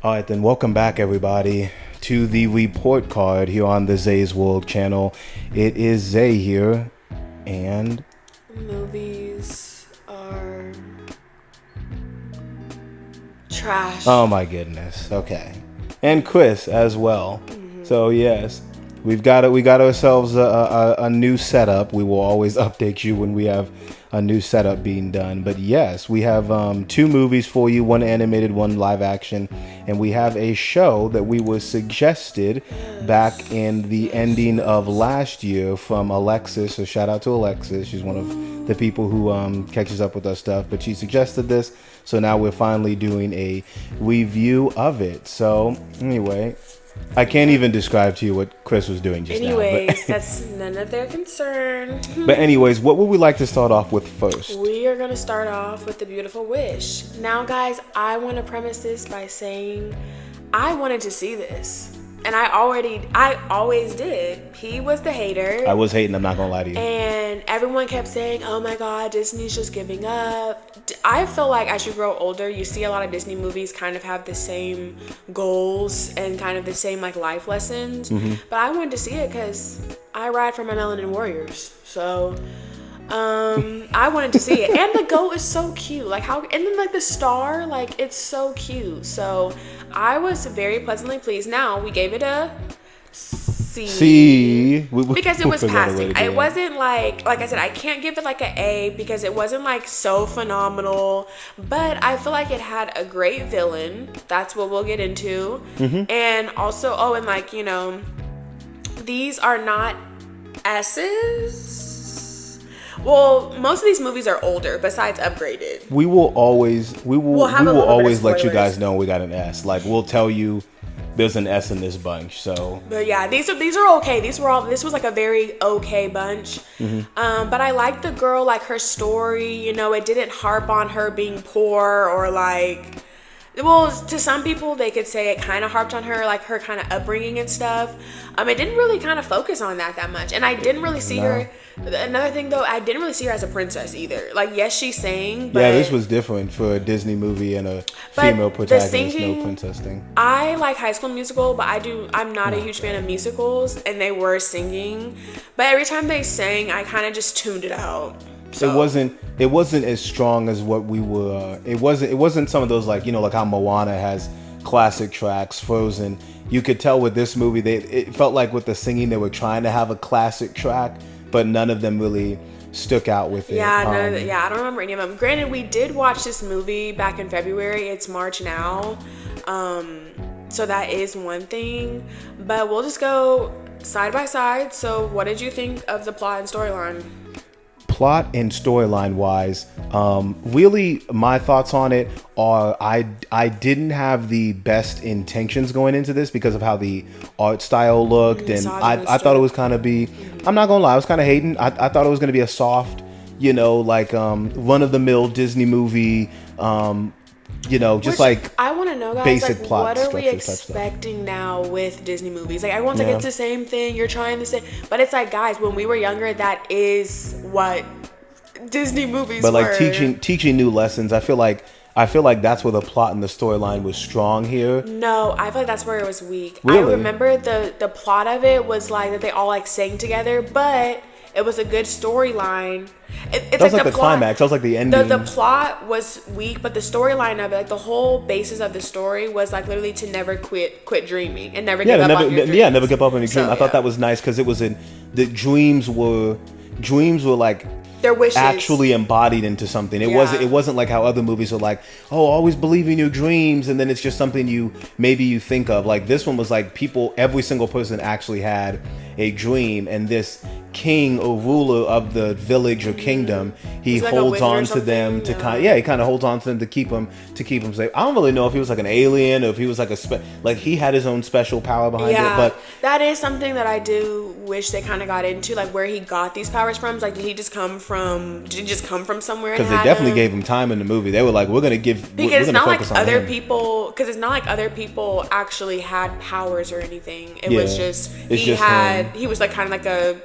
All right, then welcome back, everybody, to the report card here on the Zay's World channel. It is Zay here, and movies are trash. oh my goodness, okay, and Chris as well. So yes, we got ourselves a new setup. We will always update you when we have a new setup being done. But yes, we have two movies for you, one animated, one live action, and we have a show that we was suggested back in the ending of last year from Alexis. So shout out to Alexis. She's one of the people who catches up with our stuff, but she suggested this, so now we're finally doing a review of it. So anyway, I can't even describe to you what Chris was doing just now. But that's none of their concern. But anyways, what would we like to start off with first? We are going to start off with The Beautiful Wish. Now, guys, I want to premise this by saying I wanted to see this. And I always did. He was the hater. I was hating, I'm not going to lie to you. And everyone kept saying, oh my God, Disney's just giving up. I feel like as you grow older, you see a lot of Disney movies kind of have the same goals and kind of the same like life lessons. But I wanted to see it because I ride for my Melanin Warriors. So I wanted to see it. And the goat is so cute. Like how, and then like the star, like it's so cute. So I was very pleasantly pleased. Now we gave it a C. Because it was passing. It wasn't like I said, I can't give it like an A because it wasn't like so phenomenal. But I feel like it had a great villain. That's what we'll get into. And also, and like, you know, these are not S's. Well, most of these movies are older, besides Upgraded. We will always let you guys know we got an S. Like we'll tell you there's an S in this bunch. So, but yeah, these are okay. This was like a very okay bunch. But I liked the girl, like her story. You know, it didn't harp on her being poor or like. Well, to some people, they could say it kind of harped on her, like her kind of upbringing and stuff. It didn't really kind of focus on that much. And I didn't really see her. Another thing, though, I didn't really see her as a princess either. Like, yes, she sang, but... Yeah, this was different for a Disney movie and a female protagonist, no princess thing. I like High School Musical, but I'm not a huge fan of musicals, and they were singing. But every time they sang, I kind of just tuned it out. So. It wasn't as strong as what we were. It wasn't some of those like, you know, like how Moana has classic tracks. Frozen, you could tell with this movie it felt like with the singing they were trying to have a classic track, but none of them really stuck out with it. I don't remember any of them. Granted, we did watch this movie back in February. It's March now, so that is one thing. But we'll just go side by side. So, what did you think of the plot and storyline? Plot and storyline wise, really my thoughts on it are I didn't have the best intentions going into this because of how the art style looked, and I thought it was kind of I'm not gonna lie, I was kind of hating. I thought it was gonna be a soft, you know, like run-of-the-mill Disney movie, you know, just like I want to know, guys, basic like, plot. what are we expecting now with Disney movies? Like, everyone's like, it's the same thing. You're trying to say, but it's like, guys, when we were younger, that is what Disney movies were. But like teaching new lessons. I feel like that's where the plot and the storyline was strong here. No, I feel like that's where it was weak. Really? I remember the plot of it was like that they all like sang together, but it was a good storyline. It's like the climax. That was like the ending. The plot was weak, but the storyline of it, like the whole basis of the story, was like literally to never quit dreaming and never give up on your dreams. Yeah, never give up on your dream. I thought that was nice because it was the dreams were like their wishes actually embodied into something. It wasn't like how other movies are like, oh, always believe in your dreams, and then it's just something you think of. Like this one was like every single person actually had a dream, and this king or ruler of the village or kingdom, he holds on to them to he kind of holds on to them to keep them safe. I don't really know if he was like an alien or if he was like like he had his own special power behind it. But that is something that I do wish they kind of got into, like where he got these powers from. Like, did he just come from somewhere? Because they definitely gave him time in the movie. They were like, we're gonna it's not like other people actually had powers or anything. It was just he was like kind of like a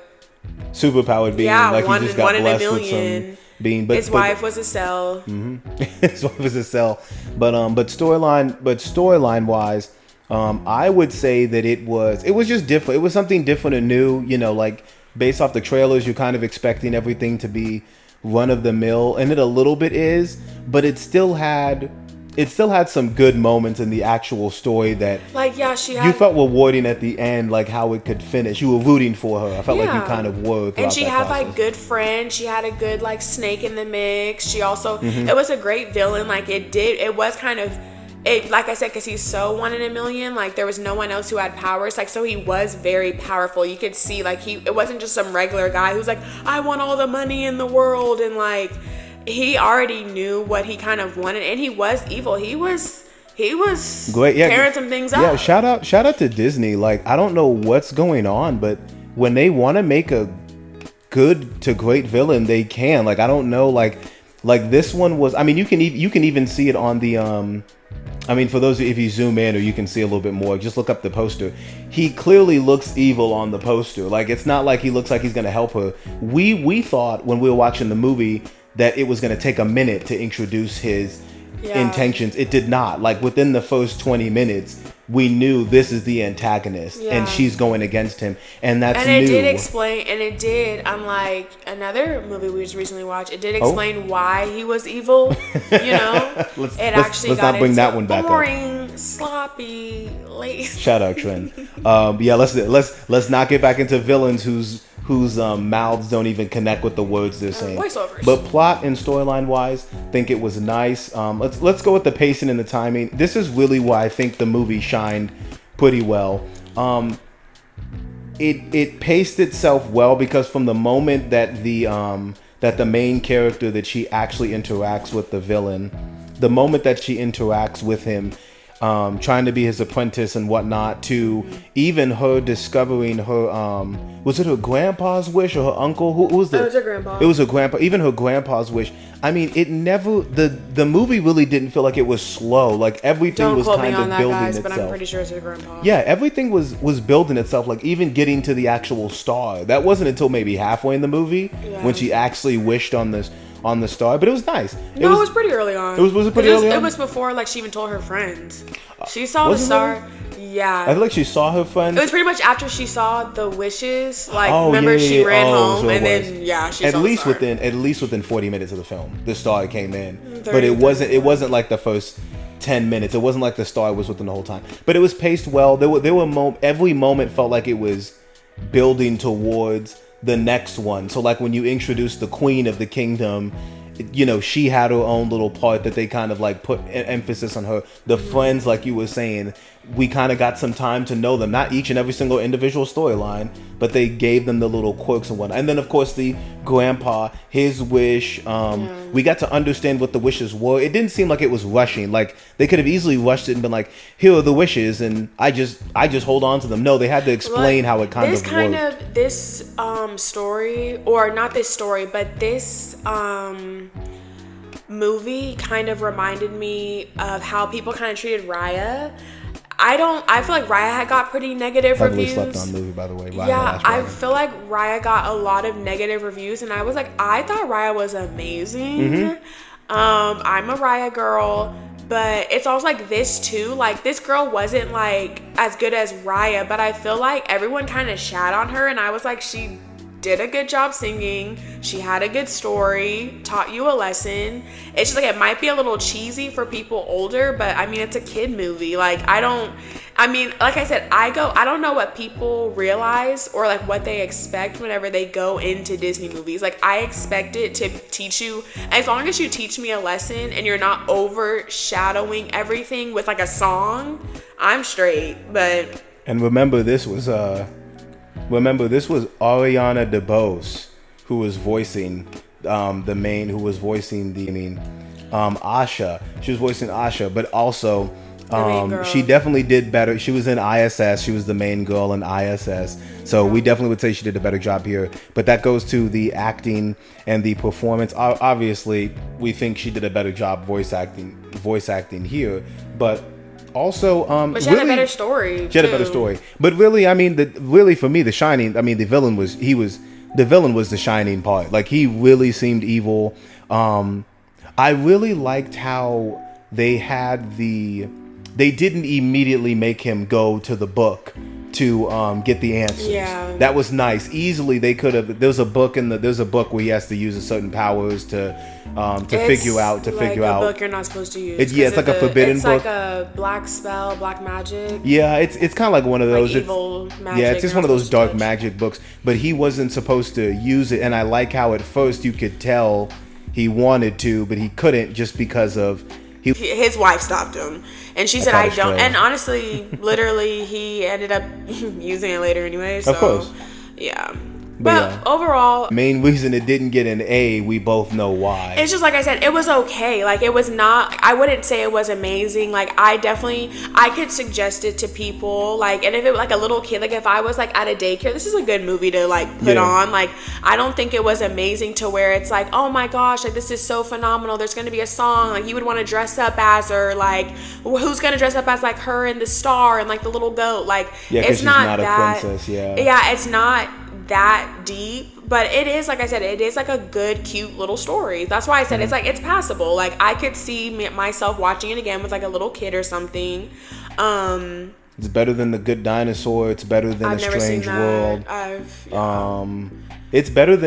superpowered being, like he just got blessed with some being. But his wife was a cell. His wife was a cell. But storyline wise, I would say that it was just different. It was something different and new. You know, like based off the trailers, you're kind of expecting everything to be run of the mill, and it a little bit is, but it still had some good moments in the actual story that, like, yeah, you felt rewarding at the end, like how it could finish. You were rooting for her. I felt like you kind of were. And she had process. like good friends. She had a good like snake in the mix. She also Mm-hmm. it was a great villain. Like it was kind of it, like I said, because he's so one in a million. Like there was no one else who had powers. Like so he was very powerful. You could see like it wasn't just some regular guy who's like, I want all the money in the world, and like he already knew what he kind of wanted, and he was evil. He was great. Yeah, tearing some things up. Yeah, shout out to Disney. Like I don't know what's going on, but when they want to make a good to great villain, they can. Like I don't know, like this one was. I mean, you can even see it on the I mean, for those if you zoom in or you can see a little bit more, just look up the poster. He clearly looks evil on the poster. Like it's not like he looks like he's gonna help her. We thought when we were watching the movie that it was gonna take a minute to introduce his intentions. It did not. Like within the first 20 minutes, we knew this is the antagonist and she's going against him, and that's it new. did explain, and it did, unlike another movie we just recently watched, it did explain why he was evil. You know, let's not bring that one back boring, sloppy, lazy. Shout out Trent. Yeah, let's not get back into villains whose mouths don't even connect with the words they're saying. Voiceovers. But plot and storyline wise, think it was nice. Let's go with the pacing and the timing. This is really why I think the movie shined pretty well. It paced itself well because from the moment that the main character that she actually interacts with the villain, the moment that she interacts with him, trying to be his apprentice and whatnot, to even her discovering her was it her grandpa's wish or her uncle? Who was It was her grandpa. It was her grandpa. Even her grandpa's wish. I mean, it never the movie really didn't feel like it was slow. Like everything was kind of building itself. But I'm pretty sure it's her grandpa. Yeah, everything was building itself. Like even getting to the actual star, that wasn't until maybe halfway in the movie when she actually wished on the star. But it was nice. It was pretty early on. Was it pretty early on? It was before like she even told her friends. She saw the star. Yeah. I feel like she saw her friends. It was pretty much after she saw the wishes. Like remember she ran home, and then she at saw least the star. within 40 minutes of the film, the star came in. But it wasn't like the first 10 minutes. It wasn't like the star was within the whole time. But it was paced well. There were every moment felt like it was building towards the next one. So like when you introduce the queen of the kingdom, you know, she had her own little part that they kind of like put emphasis on her. The friends, like you were saying, we kind of got some time to know them. Not each and every single individual storyline, but they gave them the little quirks and whatnot. And then of course the grandpa, his wish, we got to understand what the wishes were. It didn't seem like it was rushing. Like they could have easily rushed it and been like, here are the wishes, and I just hold on to them. No, they had to explain how it kind of worked. This story, or not this story, but this movie kind of reminded me of how people kind of treated Raya. I feel like Raya had got pretty negative reviews. Slept on movie, by the way. Raya, I feel like Raya got a lot of negative reviews, and I was like, I thought Raya was amazing. Mm-hmm. I'm a Raya girl, but it's also like this too. Like this girl wasn't like as good as Raya, but I feel like everyone kind of shat on her, and I was like, she did a good job singing. She had a good story, taught you a lesson. It's just like it might be a little cheesy for people older, but I mean it's a kid movie. Like like I said, I don't know what people realize or like what they expect whenever they go into Disney movies. Like I expect it to teach you, as long as you teach me a lesson and you're not overshadowing everything with like a song, I'm straight. But remember this was Ariana DeBose who was voicing Asha. She was voicing Asha, but also she definitely did better. She was in ISS. She was the main girl in ISS. So we definitely would say she did a better job here. But that goes to the acting and the performance. Obviously, we think she did a better job voice acting here. But also, but she had a better story. She had a better story. But really, I mean, for me, The Shining, I mean, the villain was the villain was the shining part. Like, he really seemed evil. I really liked how they didn't immediately make him go to the book to get the answers. Yeah. That was nice. Easily they could have. There's a book where he has to use a certain powers to figure out. It's like a book you're not supposed to use. It's like a forbidden book. It's like a black spell, black magic. Yeah, it's kind of like one of those. Like evil magic. Yeah, it's just one of those dark magic books. But he wasn't supposed to use it, and I like how at first you could tell he wanted to, but he couldn't just because of. His wife stopped him, and she said, "I don't." And honestly, literally, he ended up using it later anyway. So, of course, yeah. But overall, main reason it didn't get an A, we both know why. It's just like I said, it was okay. Like, it was not, I wouldn't say it was amazing. Like, I could suggest it to people. Like, and if it was like a little kid, like if I was like at a daycare, this is a good movie to like put on. Like, I don't think it was amazing to where it's like, oh my gosh, like this is so phenomenal. There's going to be a song. Like, you would want to dress up as her. Like, who's going to dress up as like her and the star and like the little goat? Like, it's not that, a princess. Yeah, it's not that deep, but it is, like I said, it is like a good, cute little story. That's why I said it's like, it's passable. Like, I could see myself watching it again with like a little kid or something. It's better than The Good Dinosaur. It's better than A Strange World. It's better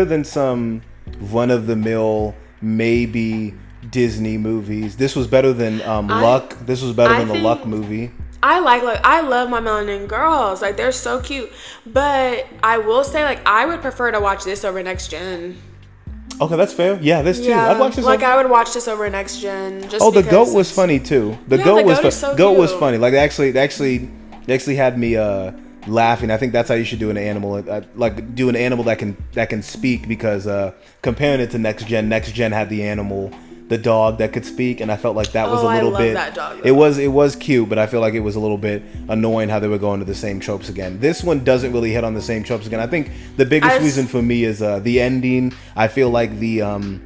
than some run-of-the-mill maybe Disney movies. This was better than Luck. This was better than the Luck movie. I love My Melanin Girls. Like, they're so cute. But I will say, like, I would prefer to watch this over Next Gen. Okay, that's fair. Yeah, this too. Yeah, I'd watch this. I would watch this over Next Gen. The goat was funny too. The goat was so goat cute. was funny. Like, they actually had me laughing. I think that's how you should do an animal. Like, do an animal that can speak, because comparing it to Next Gen had the animal, the dog that could speak, and I felt like that was a little bit. That dog, it was cute, but I feel like it was a little bit annoying how they were going to the same tropes again. This one doesn't really hit on the same tropes again. I think the biggest reason for me is the ending. I feel like the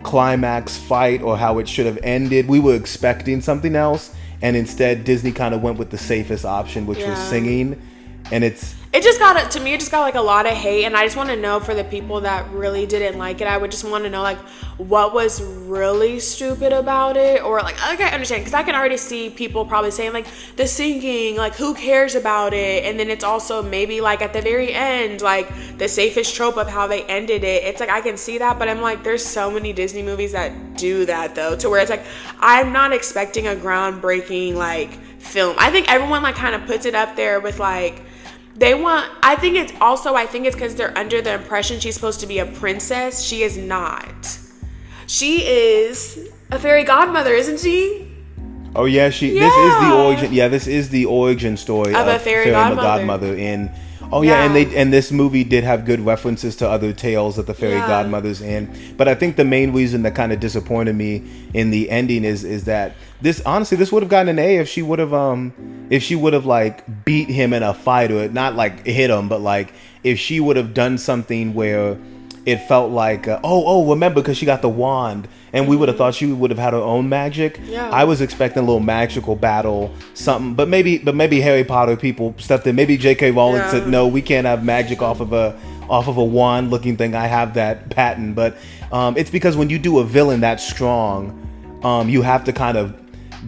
climax fight, or how it should have ended, we were expecting something else, and instead Disney kind of went with the safest option, which was singing, and it just got like a lot of hate, and I just want to know, for the people that really didn't like it, I would just want to know, like, what was really stupid about it, or like I understand, because I can already see people probably saying like the singing, like who cares about it, and then it's also maybe like at the very end, like the safest trope of how they ended it. It's like I can see that, but I'm like, there's so many Disney movies that do that though, to where it's like I'm not expecting a groundbreaking like film. I think everyone like kind of puts it up there with like. I think it's because they're under the impression she's supposed to be a princess. She is not. She is a fairy godmother, isn't she? Oh yeah, This is the origin. Yeah, this is the origin story of a fairy godmother. And this movie did have good references to other tales that the fairy godmother's in. But I think the main reason that kind of disappointed me in the ending is that this would have gotten an A if she would have like beat him in a fight, or not like hit him, but like if she would have done something where it felt like remember, because she got the wand, and we would have thought she would have had her own magic. I was expecting a little magical battle, something, but maybe Harry Potter people stepped in. Maybe J.K. Rowling said, no, we can't have magic off of a wand looking thing. I have that patent. But it's because when you do a villain that strong, you have to kind of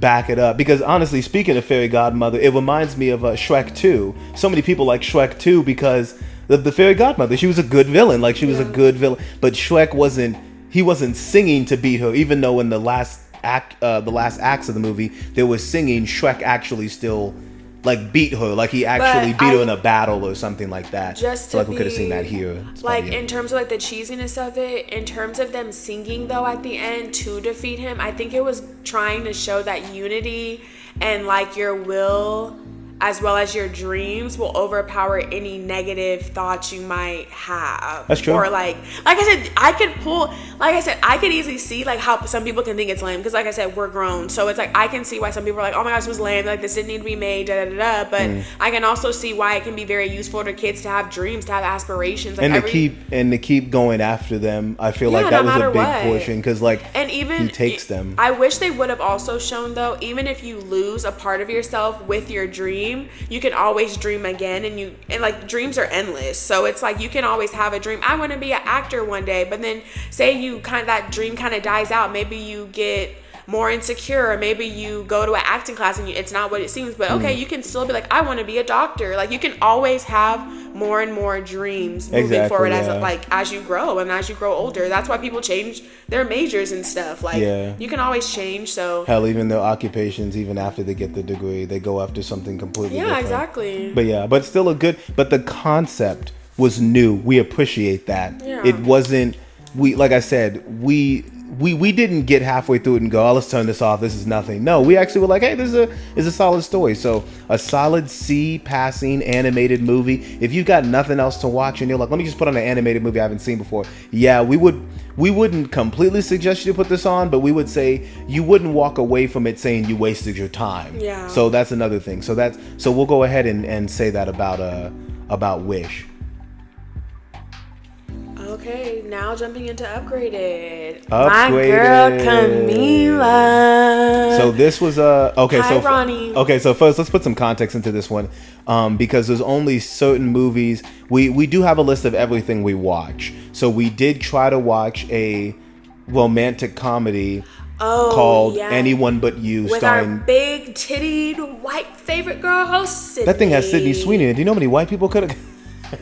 back it up. Because honestly, speaking of fairy godmother, it reminds me of Shrek 2. So many people like Shrek 2 because the fairy godmother, she was a good villain. Like, she was a good villain, but Shrek wasn't singing to beat her, even though in the last acts of the movie there was singing. Shrek actually still like beat her, like he actually beat her in a battle or something like that. Just so like we could have seen that here. Like in terms of like the cheesiness of it, in terms of them singing though at the end to defeat him, I think it was trying to show that unity and like your will as well as your dreams will overpower any negative thoughts you might have. That's true. Or like I said, I could easily see like how some people can think it's lame, because like I said, we're grown, so it's like I can see why some people are like, oh my gosh, this was lame, like this didn't need to be made, da da da da. But I can also see why it can be very useful to kids to have dreams, to have aspirations, like, and to keep going after them. I feel like that was a big portion, because like, and even he takes them. I wish they would have also shown though, even if you lose a part of yourself with your dream, dream, you can always dream again, and like dreams are endless. So it's like you can always have a dream. I want to be an actor one day, but then say that dream kind of dies out. Maybe you get more insecure, or maybe you go to an acting class and it's not what it seems, but okay, you can still be like, I want to be a doctor. Like you can always have more and more dreams moving forward as you grow and as you grow older. That's why people change their majors and stuff. Like you can always change. So hell, even their occupations, even after they get the degree, they go after something completely different. Exactly. But still but the concept was new. We appreciate that. It wasn't, like I said, we didn't get halfway through it and go, oh, let's turn this off, this is nothing. No, we actually were like, hey, this is a solid story. So a solid C passing animated movie. If you've got nothing else to watch and you're like, let me just put on an animated movie I haven't seen before, we wouldn't completely suggest you to put this on, but we would say you wouldn't walk away from it saying you wasted your time. So that's another thing. So we'll go ahead and say that about Wish. Okay, now jumping into Upgraded. My girl Camila. So this was Hi, Ronnie. Okay, so first let's put some context into this one, because there's only certain movies. We do have a list of everything we watch. So we did try to watch a romantic comedy called Anyone But You, with starring our big tittied white favorite girl host, Sydney. That thing has Sydney Sweeney in it. Do you know how many white people could have?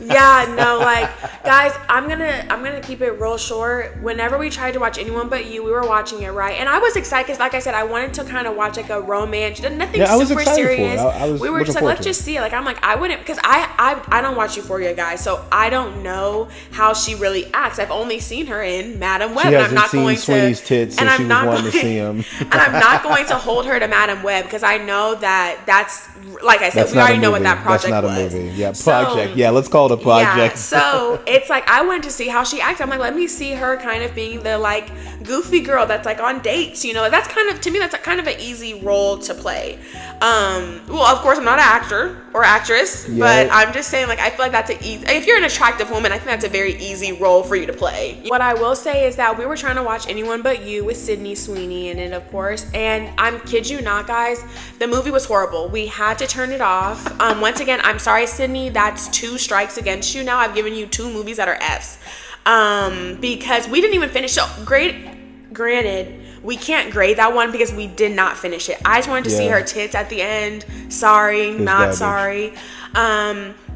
Guys, I'm gonna keep it real short. Whenever we tried to watch Anyone But You, we were watching it, right? And I was excited because, like I said, I wanted to kind of watch like a romance, nothing super serious. We were just like, let's just see it. Like, I'm like, I wouldn't, because I don't watch Euphoria, guys, so I don't know how she really acts. I've only seen her in Madam Web. She hasn't seen Sweeney's tits, and she was wanting to see him. And I'm not going to hold her to Madam Web because I know that's, like I said, we already know what that project was. That's not a movie. Yeah, project. Let's call it a project. Yeah, so it's like I wanted to see how she acts. I'm like, let me see her kind of being the like goofy girl that's like on dates, that's kind of, to me, that's kind of an easy role to play. Well, of course I'm not an actor or actress, but I'm just saying, like, I feel like that's if you're an attractive woman, I think that's a very easy role for you to play. What I will say is that we were trying to watch Anyone But You with Sydney Sweeney in it, of course, and I'm kid you not, guys, the movie was horrible. We had to turn it off. Once again, I'm sorry, Sydney, that's 2 strikes against you now. I've given you 2 movies that are Fs, because we didn't even finish. So granted, we can't grade that one because we did not finish it. I just wanted to see her tits at the end. Sorry, not sorry.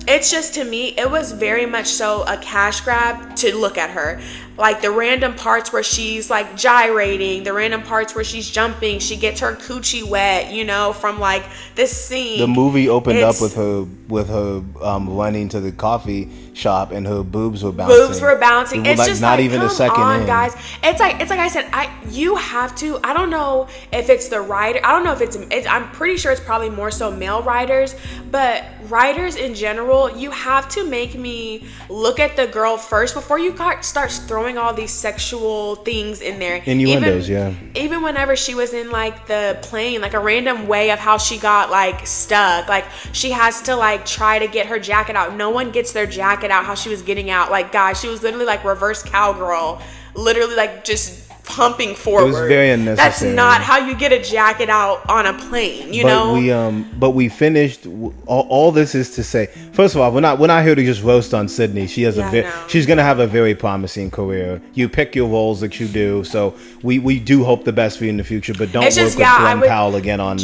It's just, to me, it was very much so a cash grab to look at her. Like the random parts where she's like gyrating, the random parts where she's jumping, she gets her coochie wet, from like this scene. The movie opened up with her running to the coffee shop and her boobs were bouncing. It's like, just not like, even come a second on, in. guys. It's like I said, you have to. I don't know if it's the writer. I don't know if it's. I'm pretty sure it's probably more so male writers, but writers in general, you have to make me look at the girl first before you start throwing all these sexual things in there. Innuendos, Even whenever she was in like the plane, like a random way of how she got like stuck, like she has to like try to get her jacket out. No one gets their jacket out how she was getting out. Like, guys, she was literally like reverse cowgirl, literally like just pumping forward. It was very unnecessary. That's not how you get a jacket out on a plane, know? But we finished. All this is to say, first of all, we're not here to just roast on Sydney. She has she's gonna have a very promising career. You pick your roles that you do, so we do hope the best for you in the future. But don't work with Glenn Powell again on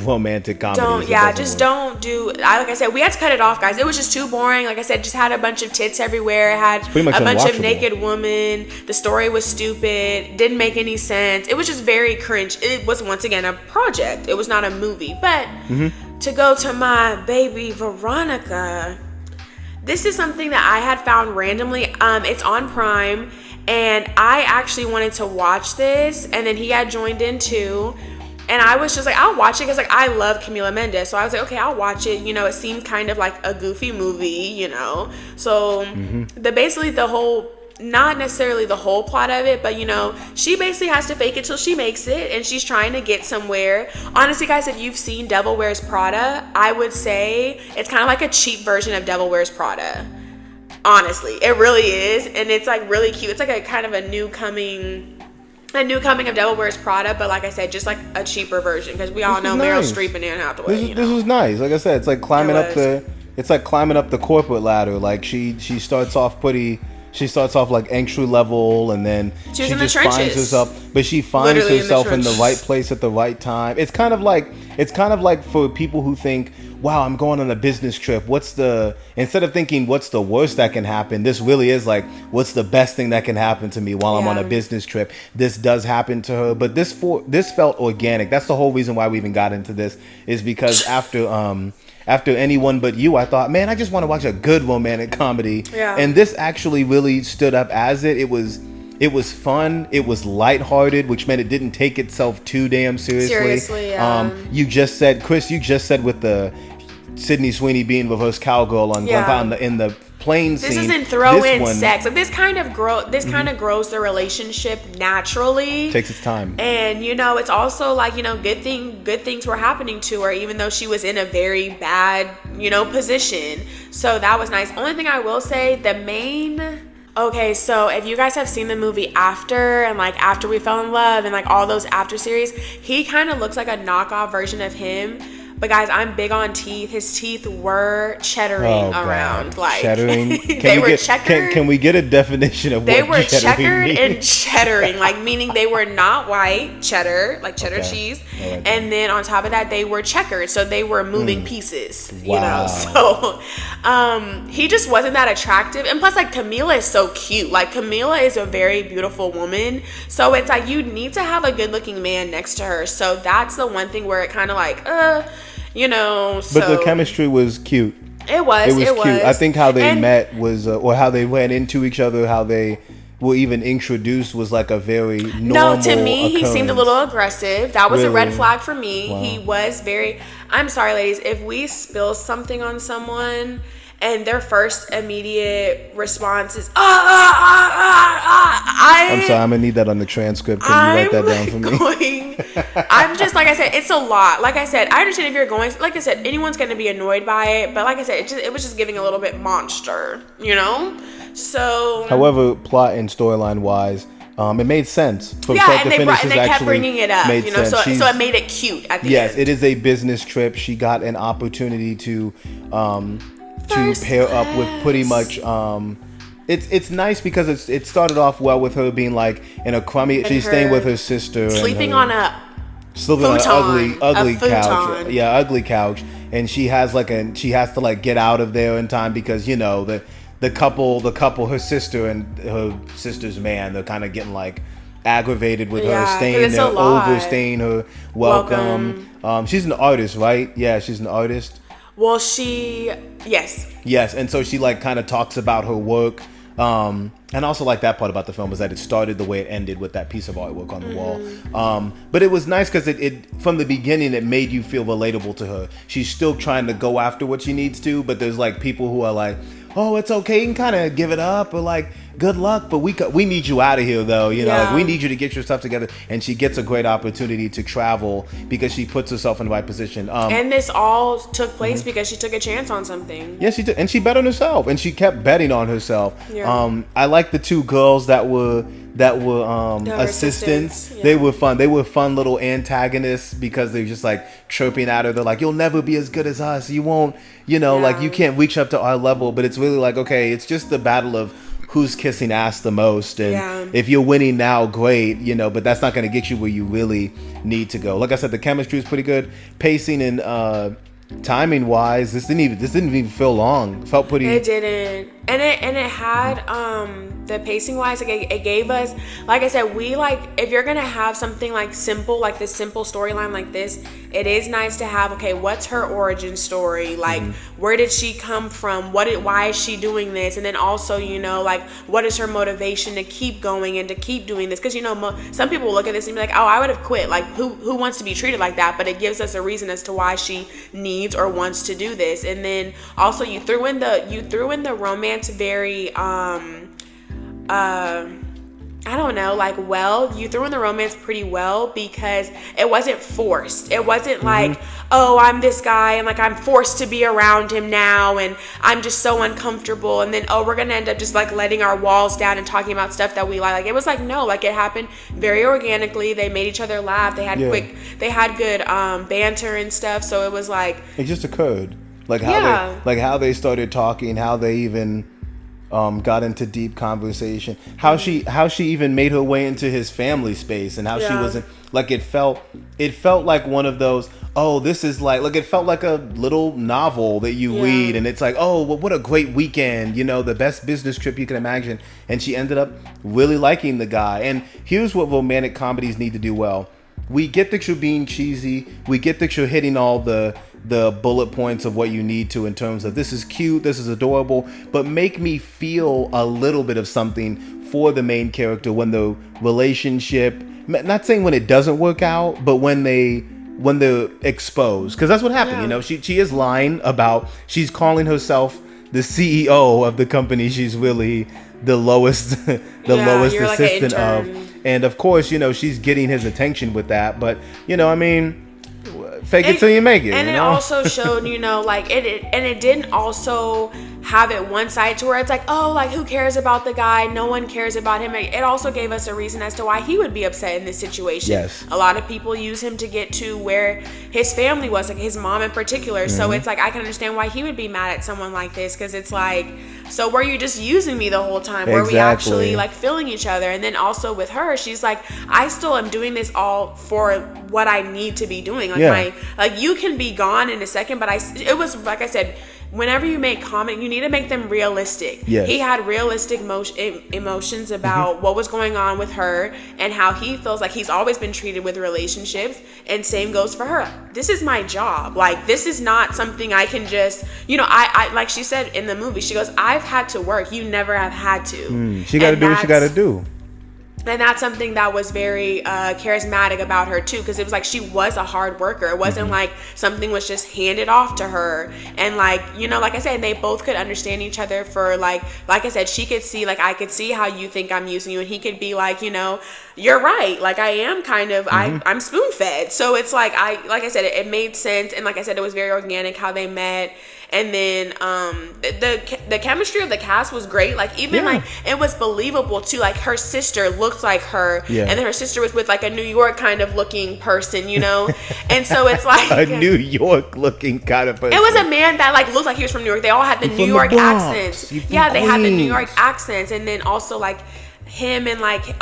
romantic comedies. Don't do. Like I said, we had to cut it off, guys. It was just too boring. Like I said, just had a bunch of tits everywhere. It had a bunch of naked women. The story was stupid. Didn't make any sense. It was just very cringe. It was, once again, a project. It was not a movie. But to go to my baby Veronica, this is something that I had found randomly. It's on Prime, and I actually wanted to watch this, and then he had joined in too. And I was just like, I'll watch it because, like, I love Camila Mendes. So I was like, okay, I'll watch it. It seemed kind of like a goofy movie, So basically the whole, not necessarily the whole plot of it, but she basically has to fake it till she makes it, and she's trying to get somewhere. Honestly, guys, if you've seen Devil Wears Prada, I would say it's kind of like a cheap version of Devil Wears Prada. Honestly, it really is, and it's like really cute. It's like a kind of a new coming a new coming of Devil Wears Prada, but like I said, just like a cheaper version because we all know Meryl Streep and Anne Hathaway. This was nice. Like I said, it's like climbing up the corporate ladder. Like she starts off like entry level, and then she just finds herself. But she finds Literally herself in the right place at the right time. It's kind of like for people who think, wow, I'm going on a business trip. Instead of thinking what's the worst that can happen, this really is like, what's the best thing that can happen to me while I'm on a business trip? This does happen to her, but this felt organic. That's the whole reason why we even got into this, is because after Anyone But You, I thought, man, I just want to watch a good romantic comedy. Yeah. And this actually really stood up as it. It was fun. It was lighthearted, which meant it didn't take itself too damn seriously. Yeah. You just said with the Sydney Sweeney being reverse cowgirl in the plane scene. This isn't sex. Like this kind of grows the relationship naturally. Takes its time. And it's also like, good things were happening to her, even though she was in a very bad, position. So that was nice. Only thing I will say, okay, so if you guys have seen the movie After, and like After We Fell in Love, and like all those After series, he kind of looks like a knockoff version of him. But guys, I'm big on teeth. His teeth were cheddaring around. Like cheddaring. They were checkered. Can we get a definition of they what were cheddaring means? and cheddaring, like meaning they were not white cheddar, like cheddar cheese. Like and then on top of that, they were checkered, so they were moving pieces. Wow. So he just wasn't that attractive. And plus, like Camila is so cute. Like Camila is a very beautiful woman. So it's like you need to have a good-looking man next to her. So that's the one thing where it kind of like But the chemistry was cute. It was cute. I think how they met was, or how they ran into each other, how they were even introduced was like a very normal No, to me, occurrence. He seemed a little aggressive. That was Really? a red flag for me. Wow. He was very... I'm sorry, ladies. If we spill something on someone and their first immediate response is, I'm sorry, I'm gonna need that on the transcript. Can you write that down for me? I'm just, like I said, it's a lot. Like I said, I understand if you're going, like I said, anyone's gonna be annoyed by it, but like I said, it was just giving a little bit monster, So, however, plot and storyline wise, it made sense from start to finish. And they kept bringing it up, so it made it cute at the end. Yes, it is a business trip. She got an opportunity to pair up with pretty much. It's nice because it started off well with her being like in a crummy. She's staying with her sister, sleeping on an ugly couch. Yeah, ugly couch, and she has to like get out of there in time because the couple, her sister and her sister's man, they're kind of getting like aggravated with her staying there, overstaying her welcome. She's an artist, right? Yeah, she's an artist. Well, yes, and so she like kind of talks about her work, and also like that part about the film was that it started the way it ended with that piece of artwork on the wall. But it was nice because it from the beginning it made you feel relatable to her. She's still trying to go after what she needs to, but there's like people who are like, oh, it's okay, you can kind of give it up, or like, good luck, but we need you out of here though, like, we need you to get your stuff together. And she gets a great opportunity to travel because she puts herself in the right position. And this all took place because she took a chance on something. Yeah, she did, and she bet on herself, and she kept betting on herself. I like the two girls that were assistants. They were fun. They were fun little antagonists because they're just like chirping at her. They're like, you'll never be as good as us. You won't, like you can't reach up to our level. But it's really like, okay, it's just the battle of who's kissing ass the most. And if you're winning now, great, but that's not going to get you where you really need to go. Like I said, the chemistry is pretty good. Pacing and timing wise, this didn't even feel long. It felt pretty. It didn't. And it had the pacing wise, like it gave us, like I said, we like, if you're gonna have something like simple, like this simple storyline like this, it is nice to have, okay, what's her origin story, like where did she come from, why is she doing this, and then also like what is her motivation to keep going and to keep doing this, because some people will look at this and be like, oh, I would have quit, like who wants to be treated like that, but it gives us a reason as to why she needs or wants to do this. And then also you threw in the romance very I don't know, like, well, you threw in the romance pretty well because it wasn't forced. It wasn't like, oh, I'm this guy and like I'm forced to be around him now and I'm just so uncomfortable. And then, oh, we're going to end up just like letting our walls down and talking about stuff that we like. Like, it was like, no, like it happened very organically. They made each other laugh. They had they had good banter and stuff. So it was like, it just occurred. Like how they started talking, how they even got into deep conversation, how she even made her way into his family space, and how she wasn't like, it felt like one of those, oh, this is like it felt like a little novel that you read, and it's like, oh, well, what a great weekend, you know, the best business trip you can imagine. And she ended up really liking the guy. And here's what romantic comedies need to do well. We get that you're being cheesy. We get that you're hitting all the bullet points of what you need to in terms of this is cute, this is adorable, but make me feel a little bit of something for the main character when the relationship, not saying when it doesn't work out, but when they're exposed. Because that's what happened, you know, she is lying about, she's calling herself the CEO of the company. She's really the lowest lowest assistant of. And of course, you know, she's getting his attention with that. But, you know, I mean, fake it till you make it. And you it know? also showed, you know, like it didn't also have it one side to where it's like, oh, like who cares about the guy? No one cares about him. It also gave us a reason as to why he would be upset in this situation. Yes. A lot of people use him to get to where his family was, like his mom in particular. So it's like, I can understand why he would be mad at someone like this, because it's like, so were you just using me the whole time? Were we actually like feeling each other? And then also with her, she's like, I still am doing this all for what I need to be doing. Like like you can be gone in a second, but it was like I said, whenever you make comment, you need to make them realistic. Yes. He had realistic emotions about what was going on with her and how he feels like he's always been treated with relationships, and same goes for her. This is my job. Like, this is not something I can just, you know, I like she said in the movie, she goes, I've had to work. You never have had to. She got to do what she got to do. And that's something that was very charismatic about her too, because it was like she was a hard worker. It wasn't like something was just handed off to her. And like, you know, like I said, they both could understand each other for like I said, she could see, like, I could see how you think I'm using you, and he could be like, you know, you're right, like I am kind of I'm spoon fed. So it's like I said, it made sense. And like I said, it was very organic how they met. And then the chemistry of the cast was great. Like, even like it was believable too. Like, her sister looked like her, and then her sister was with like a New York kind of looking person, you know. And so it's like a New York looking kind of person. It was a man that like looked like he was from New York. They all had the New York accents. Yeah, they had the New York accents. And then also like him and like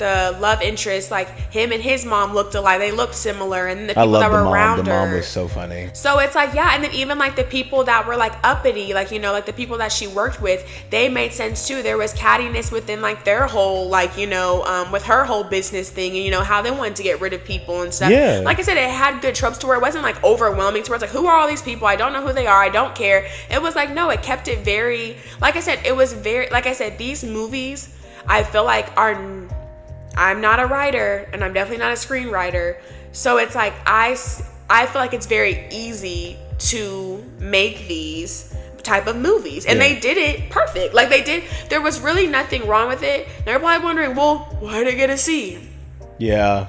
the love interest, like him and his mom looked alike. They looked similar, and the people that were around her. The mom was so funny. So it's like, and then even like the people that were like uppity, like, you know, like the people that she worked with, they made sense too. There was cattiness within like their whole, like, you know, with her whole business thing, and you know how they wanted to get rid of people and stuff. Yeah. Like I said, it had good tropes to where it wasn't like overwhelming, to where it's like, who are all these people? I don't know who they are. I don't care. It was like, no, it kept it very, like I said, it was very, like I said, these movies, I feel like I'm not a writer, and I'm definitely not a screenwriter. So it's like, I feel like it's very easy to make these type of movies. And they did it perfect. Like, they did. There was really nothing wrong with it. They're probably wondering, well, why did it get a C? Yeah.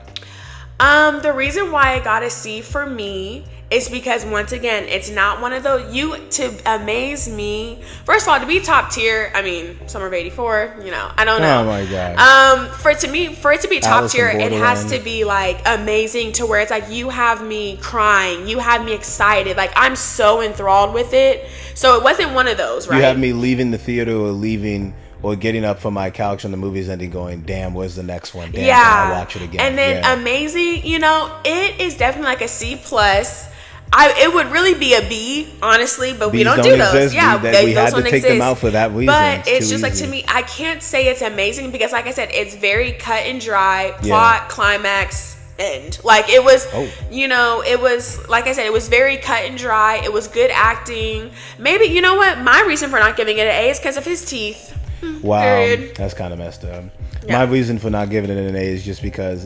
The reason why it got a C for me is because, once again, it's not one of those, to amaze me. First of all, to be top tier, I mean, Summer of '84, you know, I don't know. Oh my God. For it to be top tier, it has to be like amazing, to where it's like, you have me crying, you have me excited, like I'm so enthralled with it. So it wasn't one of those, right? You have me leaving the theater or getting up from my couch when the movie's ending going, damn, where's the next one? Damn, can I watch it again? And then amazing, you know, it is definitely like a C+. It would really be a B, honestly, but we don't do those. Yeah, we had to take them out for that reason. But it's just like, to me, I can't say it's amazing, because like I said, it's very cut and dry, plot, climax, end. Like, it was, you know, it was, like I said, it was very cut and dry. It was good acting. Maybe, you know what, my reason for not giving it an A is because of his teeth. Wow, period. That's kind of messed up. My reason for not giving it an A is just because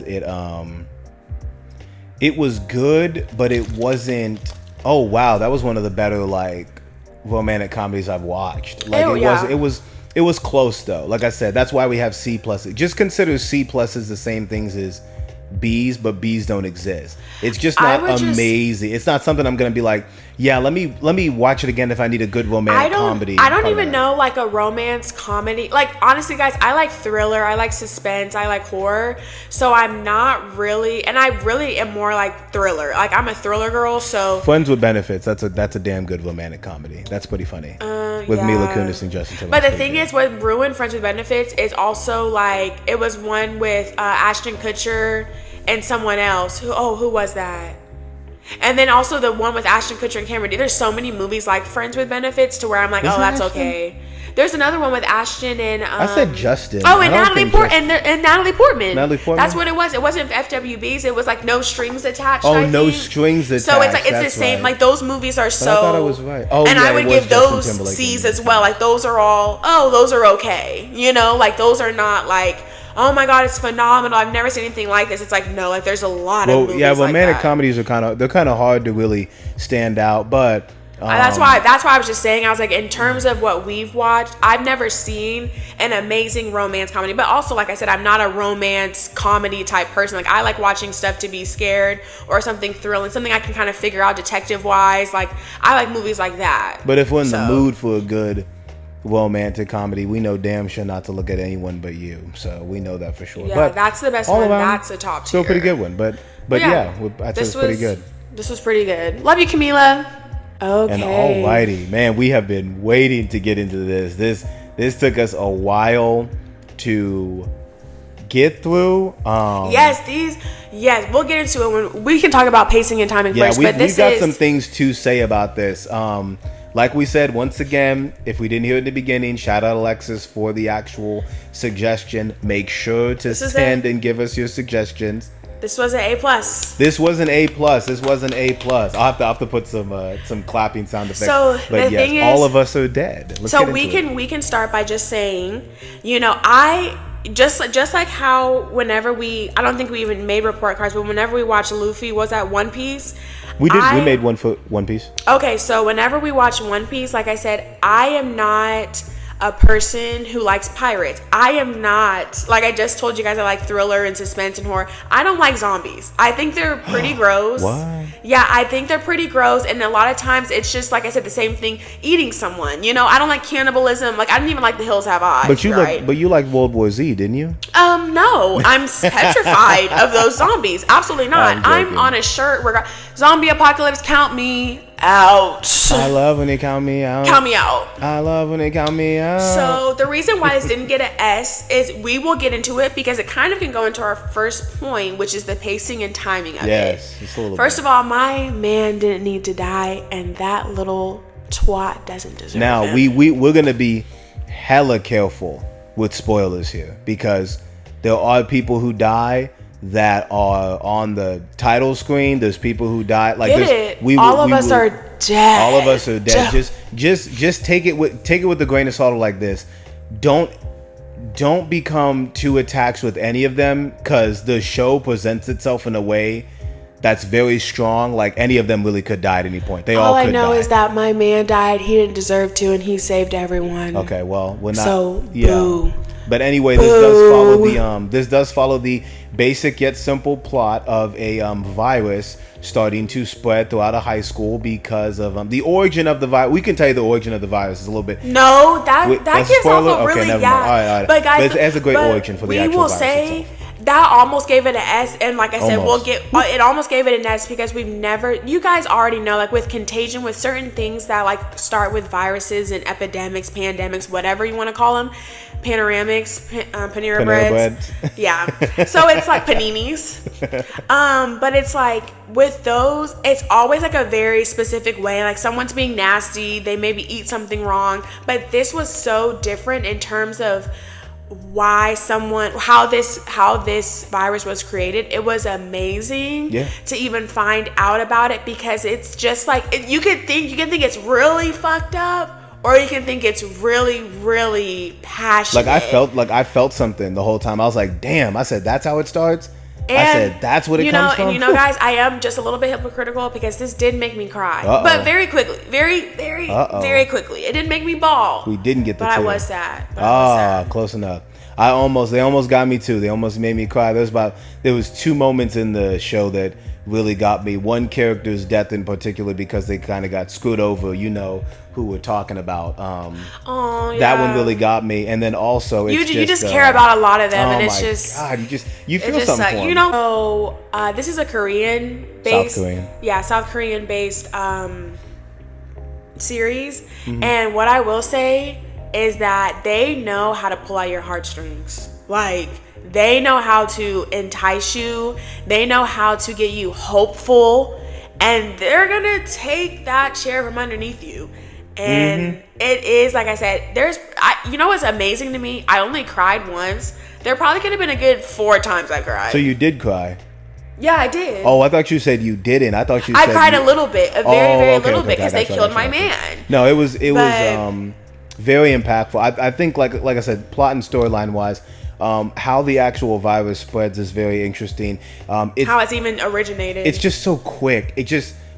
it was good, but it wasn't. Oh wow, that was one of the better like romantic comedies I've watched. Like, it It was close though. Like I said, that's why we have C pluses. Just consider C pluses the same things as B's, but B's don't exist. It's just not amazing. It's not something I'm gonna be like, yeah, let me watch it again if I need a good romantic comedy. I don't even know like a romance comedy. Like honestly, guys, I like thriller, I like suspense, I like horror. So I'm not really, and I really am more like thriller. Like I'm a thriller girl. So Friends with Benefits. That's a damn good romantic comedy. That's pretty funny. With Mila Kunis and Justin Timberlake. But the thing is, what ruined Friends with Benefits is also like it was one with Ashton Kutcher and someone else. Who was that? And then also the one with Ashton Kutcher and Cameron Diaz. There's so many movies like Friends with Benefits to where I'm like, that's okay. There's another one with Ashton and I said Justin. Oh, and Natalie Portman. And Natalie Portman. Natalie Portman. That's what it was. It wasn't FWBs. It was like no strings attached. Oh, no strings attached. So it's like it's the same. Right. Like those movies are so. But I thought I was right. Oh, and yeah, I would give those C's as well. Like those are all. Oh, those are okay. You know, like those are not like. Oh my God, it's phenomenal. I've never seen anything like this. It's like, no, like there's a lot of movies romantic comedies are kind of hard to really stand out, but that's why I was just saying, I was like, in terms of what we've watched, I've never seen an amazing romance comedy, but also, like I said, I'm not a romance comedy type person. Like I like watching stuff to be scared or something thrilling, something I can kind of figure out detective wise. Like I like movies like that. But if we're in the mood for a good romantic comedy, we know damn sure not to look at anyone but you, so we know that for sure. Yeah, but that's the best one. That's the top tier. Still pretty good one, but yeah, I'd say it's pretty good. This was pretty good. Love you, Camila. Okay. And alrighty, man, we have been waiting to get into this. This took us a while to get through. Yes, we'll get into it when we can talk about pacing and timing first. But we've got some things to say about this. Like we said, once again, if we didn't hear it in the beginning, shout out Alexis for the actual suggestion. Make sure to send and give us your suggestions. This was an A+. This was an A+. I'll have to put some clapping sound effects. So but yes, thing is, all of us are dead. So we can start by just saying, you know, just like how whenever I don't think we even made report cards, but whenever we watched Luffy, was that One Piece? We made one for One Piece. Okay, so whenever we watch One Piece, like I said, I am not a person who likes pirates. I am not, like I just told you guys, I like thriller and suspense and horror. I don't like zombies. I think they're pretty gross. What? Yeah, I think they're pretty gross, and a lot of times it's just, like I said, the same thing, eating someone. You know, I don't like cannibalism. Like, I didn't even like The Hills Have Eyes. But you like World War Z, didn't you? No, I'm petrified of those zombies. Absolutely not. I'm on a shirt where zombie apocalypse, count me out. I love when they count me out. Count me out. I love when they count me out. So the reason why this didn't get an S is we will get into it because it kind of can go into our first point, which is the pacing and timing of it. Yes, it's a little First of all, my man didn't need to die, and that little twat doesn't deserve now, him. we're going to be hella careful with spoilers here because there are people who die that are on the title screen. There's people who die. Like all of us are dead. All of us are dead. Just take it with the grain of salt like this. Don't become too attached with any of them because the show presents itself in a way that's very strong. Like any of them really could die at any point. All I know is that my man died. He didn't deserve to, and he saved everyone. Okay, well, we're not. So boo. But anyway, this does follow the basic yet simple plot of a virus starting to spread throughout a high school because of the origin of the virus. We can tell you the origin of the virus is a little bit. No, that gives off a really All right. But guys, it has a great origin for the actual virus itself. That almost gave it an S, and like I said, it almost gave it an S because you guys already know, like with Contagion, with certain things that like start with viruses and epidemics, pandemics, whatever you want to call them, panoramics, Panera breads. Yeah. So it's like paninis. But it's like with those, it's always like a very specific way. Like someone's being nasty, they maybe eat something wrong, but this was so different in terms of how this virus was created. It was amazing to even find out about it because it's just like you can think it's really fucked up, or you can think it's really, really passionate. Like I felt something the whole time. I was like, damn. I said, that's how it starts. And, I said, that's what it comes from? And you know, guys, I am just a little bit hypocritical because this did make me cry. But very quickly. Very quickly. It didn't make me bawl. We didn't get the But tear. I was sad. Close enough. They almost got me too. They almost made me cry. There was 2 moments in the show that really got me. One character's death in particular, because they kind of got screwed over, who we're talking about. That one really got me. And then also you just care about a lot of them, and it's just God, you feel something for them. So this is a Korean-based, South Korean-based series, and what I will say is that they know how to pull out your heartstrings. Like, they know how to entice you. They know how to get you hopeful, and they're gonna take that chair from underneath you. And it is, like I said, you know what's amazing to me? I only cried once. There probably could have been a good 4 times I cried. So you did cry? Yeah, I did. Oh, I thought you said you didn't. I thought you said I cried a little bit, very little bit, because they killed my man. No, it was very impactful. I think, like I said, plot and storyline wise, how the actual virus spreads is very interesting. How it's even originated. It's just so quick.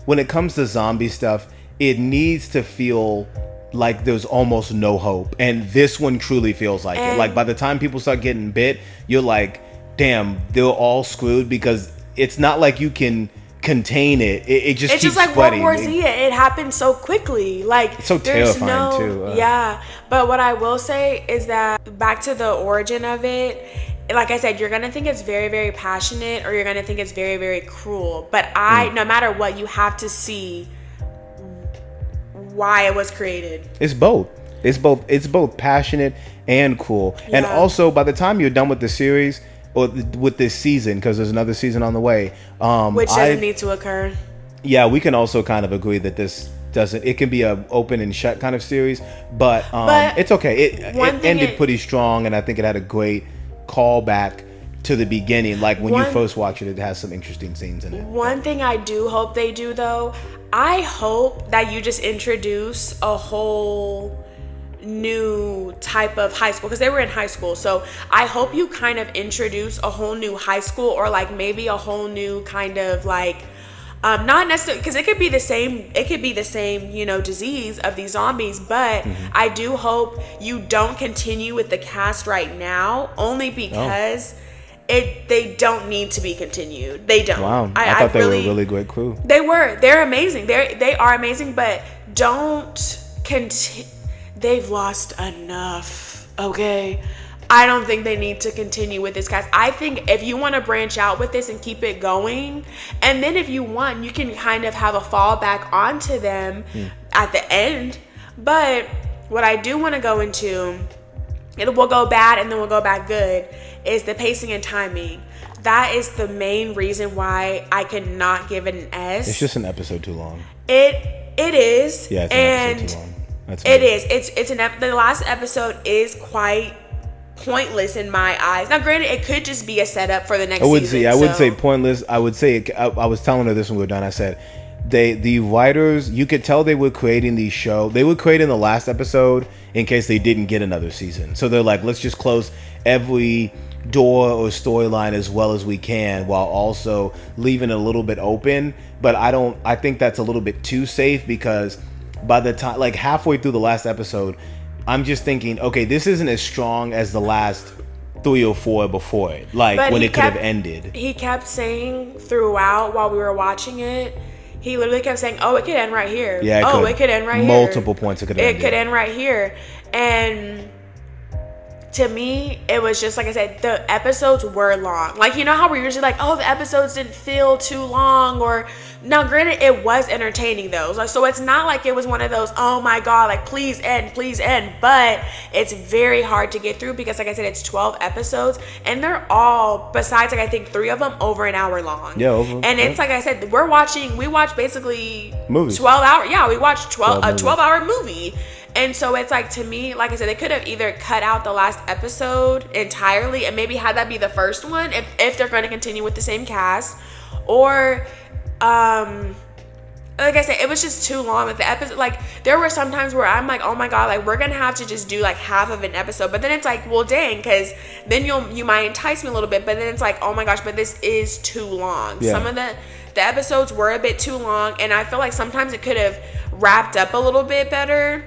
When it comes to zombie stuff, it needs to feel like there's almost no hope, and this one truly feels like it. Like, by the time people start getting bit, you're like, damn, they're all screwed, because it's not like you can contain it. It just keeps just like spreading. World War Z. It happens so quickly. Like, it's so terrifying too. Yeah, but what I will say is that back to the origin of it. Like I said, you're gonna think it's very, very passionate, or you're gonna think it's very, very cruel. But no matter what, you have to see why it was created. It's both. It's both passionate and cruel. Yeah. And also, by the time you're done with the series, or with this season, because there's another season on the way, which doesn't need to occur. Yeah, we can also kind of agree that this doesn't. It can be a open and shut kind of series, but it's okay. It ended pretty strong, and I think it had a great callback to the beginning. Like, when you first watch it, it has some interesting scenes in it. One thing I do hope they do, though, I hope that you just introduce a whole new type of high school, because they were in high school. So I hope you kind of introduce a whole new high school, or like maybe a whole new kind of like not necessarily, because it could be the same disease of these zombies, but I do hope you don't continue with the cast right now, only because they don't need to be continued. They don't. Wow. I thought they were a really great crew. They're amazing. They are amazing, but don't continue. They've lost enough, okay? I don't think they need to continue with this cast. I think if you want to branch out with this and keep it going, and then if you want, you can kind of have a fallback onto them at the end. But what I do want to go into, it will go bad and then we'll go back good, is the pacing and timing. That is the main reason why I cannot give it an S. It's just an episode too long. It is. Yeah, it's an episode too long. It is. The last episode is quite pointless in my eyes. Now, granted, it could just be a setup for the next season. I would say pointless. I would say, I was telling her this when we were done. I said, the writers, you could tell they were creating the show. They were creating the last episode in case they didn't get another season. So they're like, let's just close every door or storyline as well as we can, while also leaving it a little bit open. But I think that's a little bit too safe, because by the time, like halfway through the last episode, I'm just thinking, okay, this isn't as strong as the last 3 or 4 before it. Like, when it could have ended. He kept saying throughout while we were watching it, he literally kept saying, oh, it could end right here. Yeah, it could end right here. Multiple points it could end. It could end right here. And to me, it was just, like I said, the episodes were long. Like, you know how we're usually like, oh, the episodes didn't feel too long, or now, granted, it was entertaining though. So it's not like it was one of those, oh my God, like please end. But it's very hard to get through, because like I said, it's 12 episodes, and they're all, besides like I think 3 of them, over an hour long. Yeah, over. And it's like I said, we watch basically movies. 12 hour. Yeah, we watched 12-hour movie. And so it's like, to me, like I said, they could have either cut out the last episode entirely and maybe had that be the first one if they're going to continue with the same cast, or like I said, it was just too long. Like the episode, like there were some times where I'm like, oh my god, like we're gonna have to just do like half of an episode. But then it's like, well, dang, because then you might entice me a little bit. But then it's like, oh my gosh, but this is too long. Yeah. Some of the episodes were a bit too long, and I feel like sometimes it could have wrapped up a little bit better.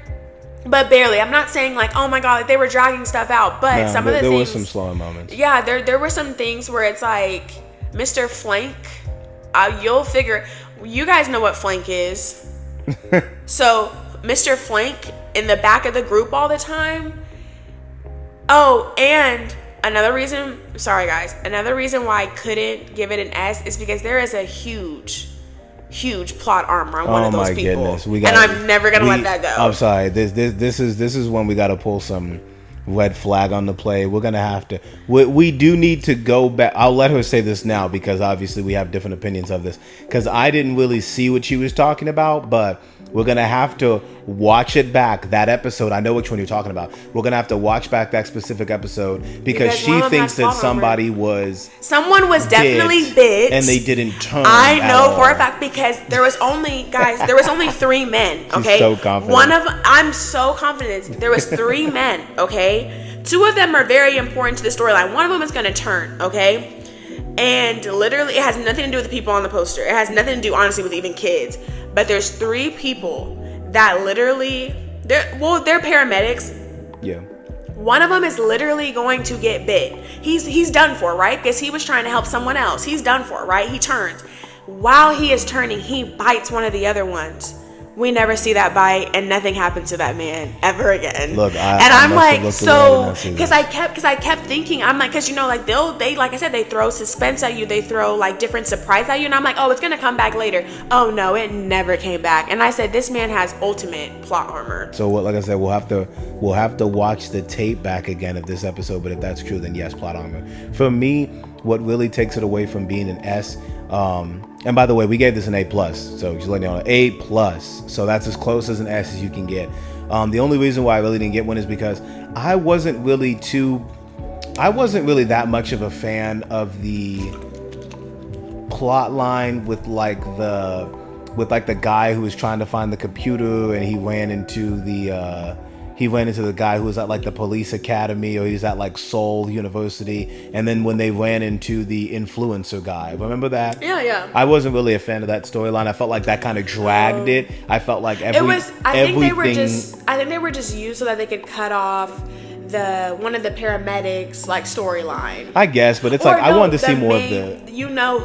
But barely. I'm not saying like, oh my god, like they were dragging stuff out. But some of the there things, were some slower moments. Yeah, there were some things where it's like, Mr. Flank, you'll figure. You guys know what Flank is. So Mr. Flank in the back of the group all the time. Oh, and another reason. Sorry guys. Another reason why I couldn't give it an S is because there is a huge plot armor on one of those people. Goodness. And I'm never gonna let that go. I'm sorry. This is when we gotta pull some red flag on the play. We're gonna have to. We do need to go back. I'll let her say this now because obviously we have different opinions of this. Because I didn't really see what she was talking about, but we're gonna have to watch it back. That episode, I know which one you're talking about. We're gonna have to watch back that specific episode because she thinks that someone was definitely bit, and they didn't turn. I know for a fact because there was only 3 men. Okay, she's so confident. I'm so confident. There was 3 men. Okay, 2 of them are very important to the storyline. One of them is gonna turn. Okay. And literally, it has nothing to do with the people on the poster. It has nothing to do, honestly, with even kids. But there's 3 people that literally, they're paramedics. Yeah. One of them is literally going to get bit. He's done for, right? Because he was trying to help someone else. He's done for, right? He turns. While he is turning, he bites one of the other ones. We never see that bite, and nothing happens to that man ever again. Look, I'm like, so because I kept thinking, I'm like, because like they like I said, they throw suspense at you, they throw like different surprise at you, and I'm like, oh, it's gonna come back later. Oh no, it never came back. And I said, this man has ultimate plot armor. So like I said, we'll have to watch the tape back again of this episode. But if that's true, then yes, plot armor. For me, what really takes it away from being an S. And by the way, we gave this an A+, so just letting you know, A+. So that's as close as an S as you can get. The only reason why I really didn't get one is because I wasn't really that much of a fan of the plot line with the guy who was trying to find the computer, and he ran into the guy who was at like the police academy, or he's at like Seoul University, and then when they ran into the influencer guy, remember that? Yeah. I wasn't really a fan of that storyline. I felt like that kind of dragged it. I felt like I think they were just used so that they could cut off one of the paramedics like storyline. I guess, but it's I wanted to see more of the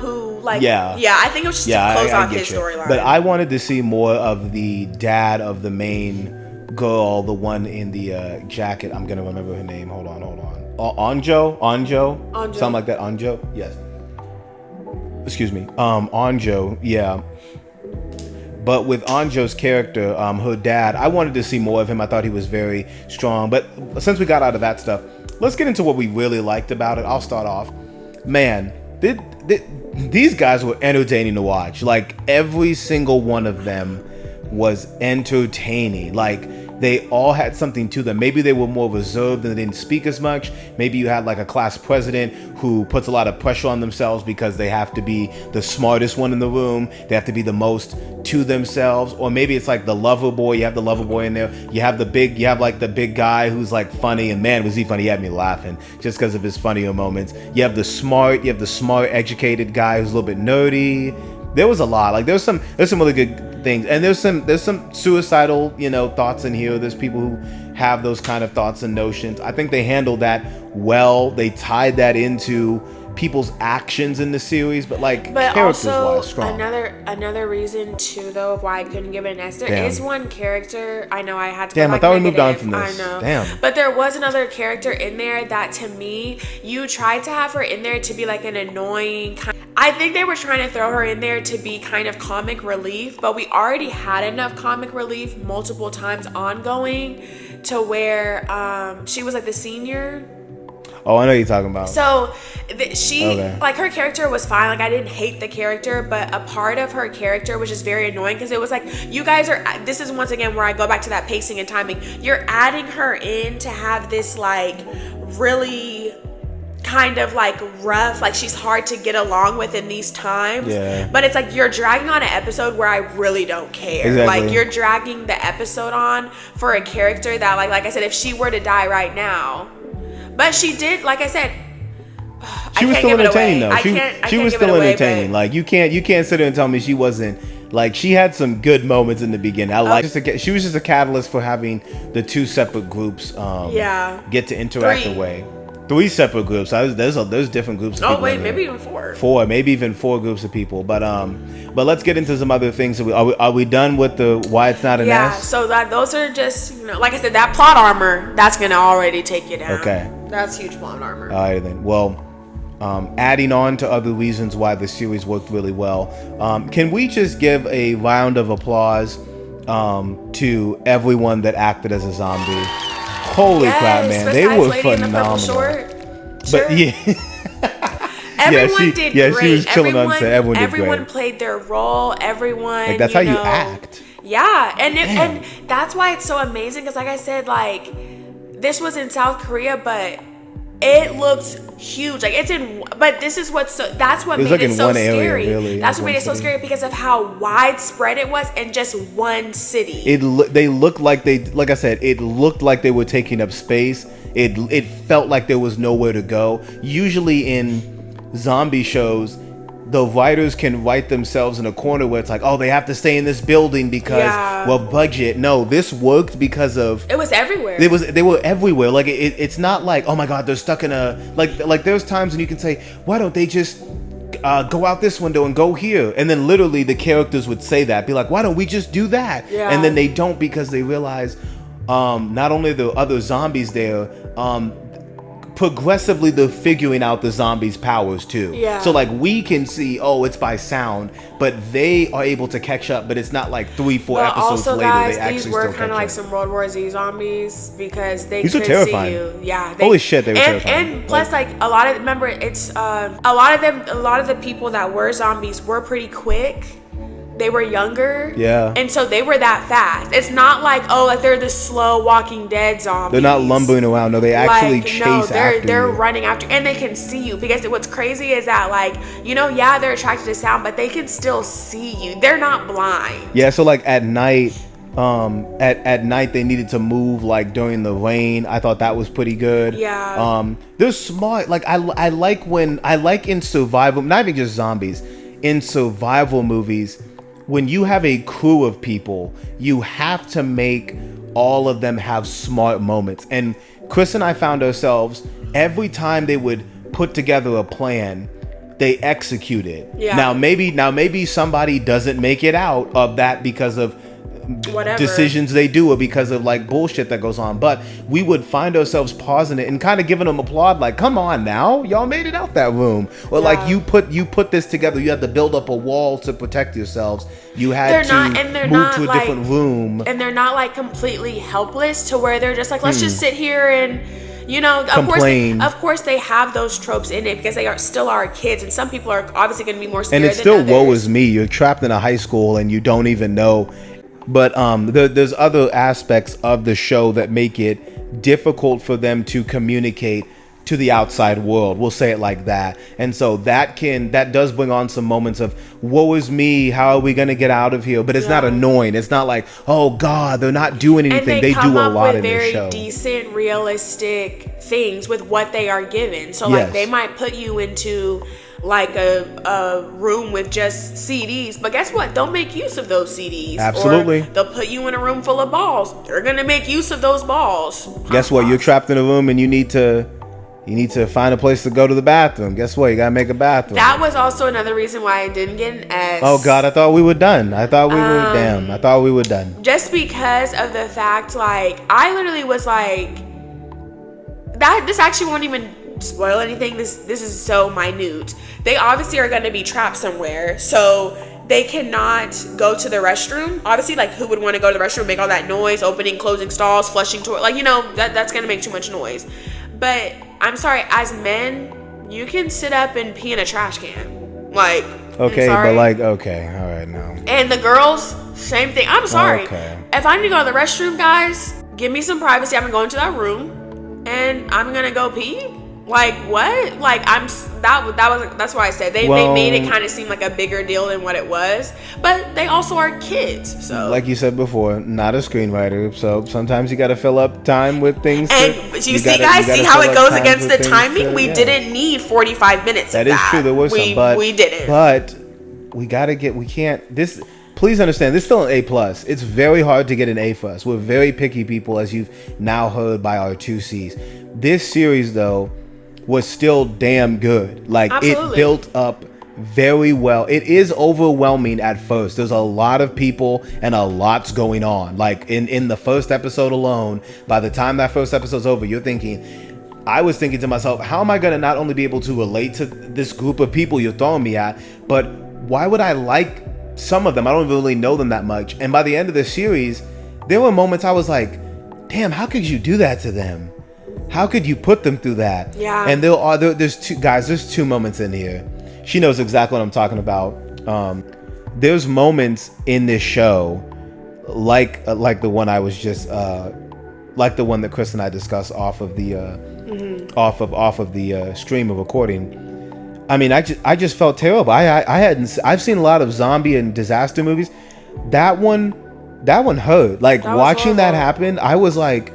who I think it was just to close off his storyline. But I wanted to see more of the dad of the main girl, the one in the jacket. I'm gonna remember her name. Hold on. Anjo, something like that. Anjo, yes. Excuse me. Anjo, yeah. But with Anjo's character, her dad, I wanted to see more of him. I thought he was very strong. But since we got out of that stuff, let's get into what we really liked about it. I'll start off. Man, these guys were entertaining to watch. Like every single one of them was entertaining. Like they all had something to them. Maybe they were more reserved and they didn't speak as much. Maybe you had like a class president who puts a lot of pressure on themselves because they have to be the smartest one in the room. They have to be the most to themselves. Or maybe it's like the lover boy. You have the lover boy in there. You have the big guy who's like funny, and man, was he funny. He had me laughing just because of his funnier moments. You have the smart educated guy who's a little bit nerdy. There was a lot. Like there's some really good things, and there's some suicidal thoughts in here. There's people who have those kind of thoughts and notions. I think they handled that well. They tied that into people's actions in the series, but characters wise, strong. Another reason too, though, of why I couldn't give it an S. There is one character. I know I had to. Damn, I thought we moved on from this. I know. Damn. But there was another character in there that, to me, you tried to have her in there to be like an annoying kind. I think they were trying to throw her in there to be kind of comic relief, but we already had enough comic relief multiple times ongoing to where she was like the senior. Oh, I know what you're talking about. So her character was fine. Like I didn't hate the character, but a part of her character was just very annoying because it was like, you guys are, this is once again where I go back to that pacing and timing. You're adding her in to have this like really kind of like rough, like she's hard to get along with in these times. Yeah. But it's like you're dragging on an episode where I really don't care. Exactly. Like you're dragging the episode on for a character that like I said, if she were to die right now, but she did, like I said, she was still entertaining though. She was still entertaining. But like you can't sit there and tell me she wasn't. Like she had some good moments in the beginning. She was just a catalyst for having the two separate groups get to interact the way. 3 separate groups. There's different groups of people. Oh wait, maybe even 4. 4, maybe even 4 groups of people. But let's get into some other things. Are we done with the why it's not an S? Yeah, so those are just, like I said, that plot armor, that's gonna already take you down. Okay. That's huge plot armor. All right then. Well, adding on to other reasons why the series worked really well, can we just give a round of applause to everyone that acted as a zombie? Holy crap, man. They were phenomenal. But yeah. Everyone did great. She was chilling on set. Everyone played their role. Everyone, like, that's how you act. Yeah, and that's why it's so amazing, because like I said, like, this was in South Korea, but it looks huge. Like but this is that's what made it so scary. Really, that's what made it so scary, because of how widespread it was in just one city. They looked like like I said, it looked like they were taking up space. It felt like there was nowhere to go. Usually in zombie shows, the writers can write themselves in a corner where it's like, oh, they have to stay in this building because, well, budget. No, this worked because of... It was everywhere. They were everywhere. Like, it's not like, oh my God, they're stuck in a... Like there's times when you can say, why don't they just go out this window and go here? And then literally the characters would say that. Be like, why don't we just do that? Yeah. And then they don't, because they realize not only are there other zombies there, progressively they're figuring out the zombies' powers too. Yeah. So like we can see, oh, it's by sound, but they are able to catch up. But it's not like 3-4 episodes also, later guys, they actually these were still kind of catch like up. some World War Z zombies, because they These could were terrifying. see you. Yeah. Holy shit, they were terrifying. And plus, like a lot of, remember, it's a lot of the people that were zombies were pretty quick. They were younger. Yeah. And so they were that fast. It's not like, oh, like they're the slow Walking Dead zombies. They're not lumbering around. No, they actually chase after they're you. running after, and they can see you, because what's crazy is that, like, they're attracted to sound, but they can still see you. They're not blind. Yeah, so like at night, at night they needed to move like during the rain. I thought that was pretty good. Yeah. They're smart. Like I like in survival, not even just zombies, in survival movies, when you have a crew of people, you have to make all of them have smart moments. And Chris and I found ourselves, every time they would put together a plan, they execute it. Yeah. Now maybe somebody doesn't make it out of that because of whatever decisions they do, or because of like bullshit that goes on, but we would find ourselves pausing it and kind of giving them applaud, like, come on now, y'all made it out that room. Or like you put this together. You had to build up a wall to protect yourselves. You had to move to a different room, and they're not like completely helpless to where they're just like, let's just sit here and of course they have those tropes in it, because they are still our kids, and some people are obviously going to be more scared and it's still woe is me. You're trapped in a high school and you don't even know. But there's other aspects of the show that make it difficult for them to communicate to the outside world. We'll say it like that. And so that does bring on some moments of woe is me. How are we going to get out of here? But it's not annoying. It's not like, oh God, they're not doing anything. They do a lot in the show. Very decent, realistic things with what they are given. So like they might put you into like a room with just CDs, but guess what? They'll make use of those CDs. Absolutely. Or they'll put you in a room full of balls. They're gonna make use of those balls. Guess what? You're trapped in a room and you need to find a place to go to the bathroom. Guess what? You gotta make a bathroom. That was also another reason why I didn't get an S. Oh God, I thought we were done. I thought we were done. Just because of the fact, like, I literally was like, that. This actually won't even spoil anything. This is so minute. They obviously are going to be trapped somewhere, so they cannot go to the restroom. Obviously, like, who would want to go to the restroom, make all that noise, opening, closing stalls, flushing toilet, like, that's going to make too much noise. But I'm sorry, as men, you can sit up and pee in a trash can. Like, okay, but like, okay, all right, now. And the girls, same thing. I'm sorry. Okay. If I need to go to the restroom, guys, give me some privacy. I'm going to go into that room and I'm gonna go pee. Like what? Like that's why I said they made it kind of seem like a bigger deal than what it was. But they also are kids, so like you said before, not a screenwriter. So sometimes you got to fill up time with things. And you see how it goes against the timing. We didn't need 45 minutes. That is true. There was some, but we didn't. But we gotta get. We can't. This. Please understand, this is still an A+. It's very hard to get an A for us. We're very picky people, as you've now heard by our 2 C's. This series, though, was still damn good. Like, Absolutely. It built up very well. It is overwhelming at first. There's a lot of people and a lot's going on. Like, in the first episode alone, by the time that first episode's over, I was thinking to myself, how am I going to not only be able to relate to this group of people you're throwing me at, but why would I like some of them? I don't really know them that much. And by the end of the series, there were moments I was like, damn, how could you do that to them? How could you put them through that? Yeah. And there's two moments in here. She knows exactly what I'm talking about. There's moments in this show, like the one I was just, like the one that Chris and I discussed off of the off of the stream of recording. I mean, I just felt terrible. I've seen a lot of zombie and disaster movies. That one hurt. Like, watching that happen, I was like,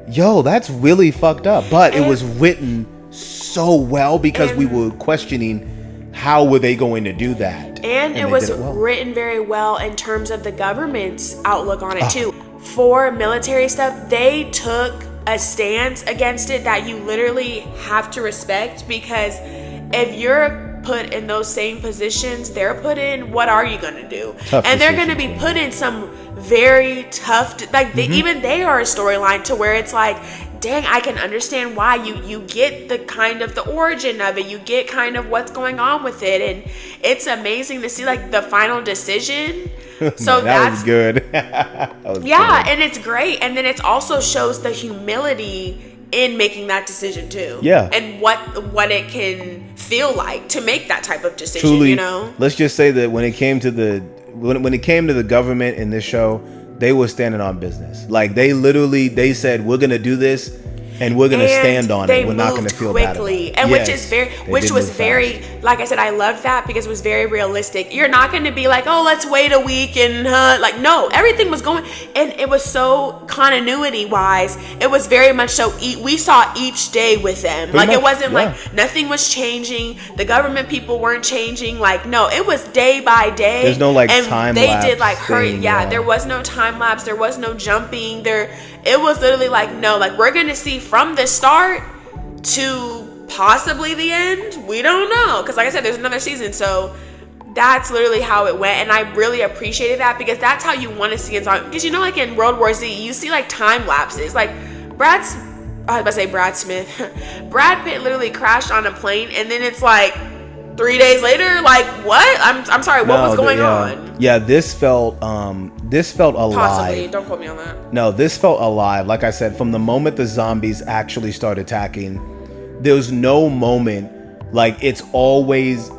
yo, that's really fucked up. But it was written so well because we were questioning how were they going to do that. And it was written very well in terms of the government's outlook on it too. For military stuff, they took a stance against it that you literally have to respect, because if you're put in those same positions they're put in, what are you going to do? And they're going to be put in some very tough, even they are a storyline to where it's like, dang, I can understand why you get the kind of the origin of it, you get kind of what's going on with it, and it's amazing to see like the final decision. So that was good. Good. And it's great, and then it also shows the humility in making that decision too. Yeah. And what it can feel like to make that type of decision. Truly, you know? Let's just say that when it came to the government in this show, they were standing on business. Like, they said, we're gonna do this and we're gonna stand on it. We're not gonna feel bad about it. And which was very, like I said, I loved that because it was very realistic. You're not gonna be like, oh, let's wait a week and like, no, everything was going, and it was so continuity wise. It was very much so. We saw each day with them. Pretty like much, it wasn't like nothing was changing. The government people weren't changing. Like, no, it was day by day. There's no like and time they lapse did like hurry. thing, There was no time lapse. There was no jumping. It was literally like, no, like we're gonna see from the start to possibly the end. We don't know, because like I said, there's another season. So that's literally how it went, and I really appreciated that, because that's how you want to see it. Because like in World War Z, you see like time lapses. Like Brad Smith, Brad Pitt literally crashed on a plane, and then it's like 3 days later, like what? I'm sorry, what was going on? Yeah, this felt alive. Possibly, don't quote me on that. No, this felt alive. Like I said, from the moment the zombies actually started attacking, there's no moment, like, it's always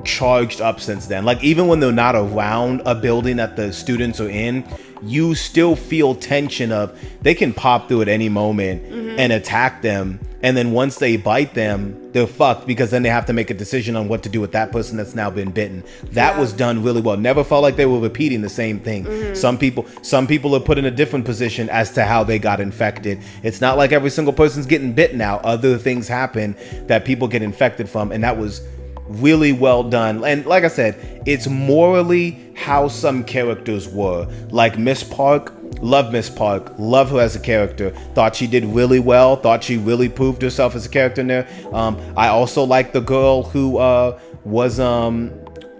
charged up since then. Like, even when they're not around a building that the students are in, you still feel tension of they can pop through at any moment and attack them. And then once they bite them, they're fucked, because then they have to make a decision on what to do with that person that's now been bitten. That was done really well. Never felt like they were repeating the same thing. Some people are put in a different position as to how they got infected. It's not like every single person's getting bitten now. Other things happen that people get infected from, and that was really well done. And like I said, it's morally how some characters were. Like Miss Park, love Miss Park, love her as a character. Thought she did really well. Thought she really proved herself as a character in there. I also like the girl who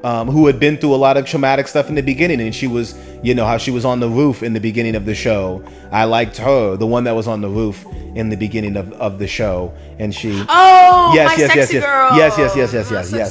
who had been through a lot of traumatic stuff in the beginning, and she was, how she was on the roof in the beginning of the show. I liked her, the one that was on the roof in the beginning of the show, and she. Oh, yes, my sexy girl. Yes,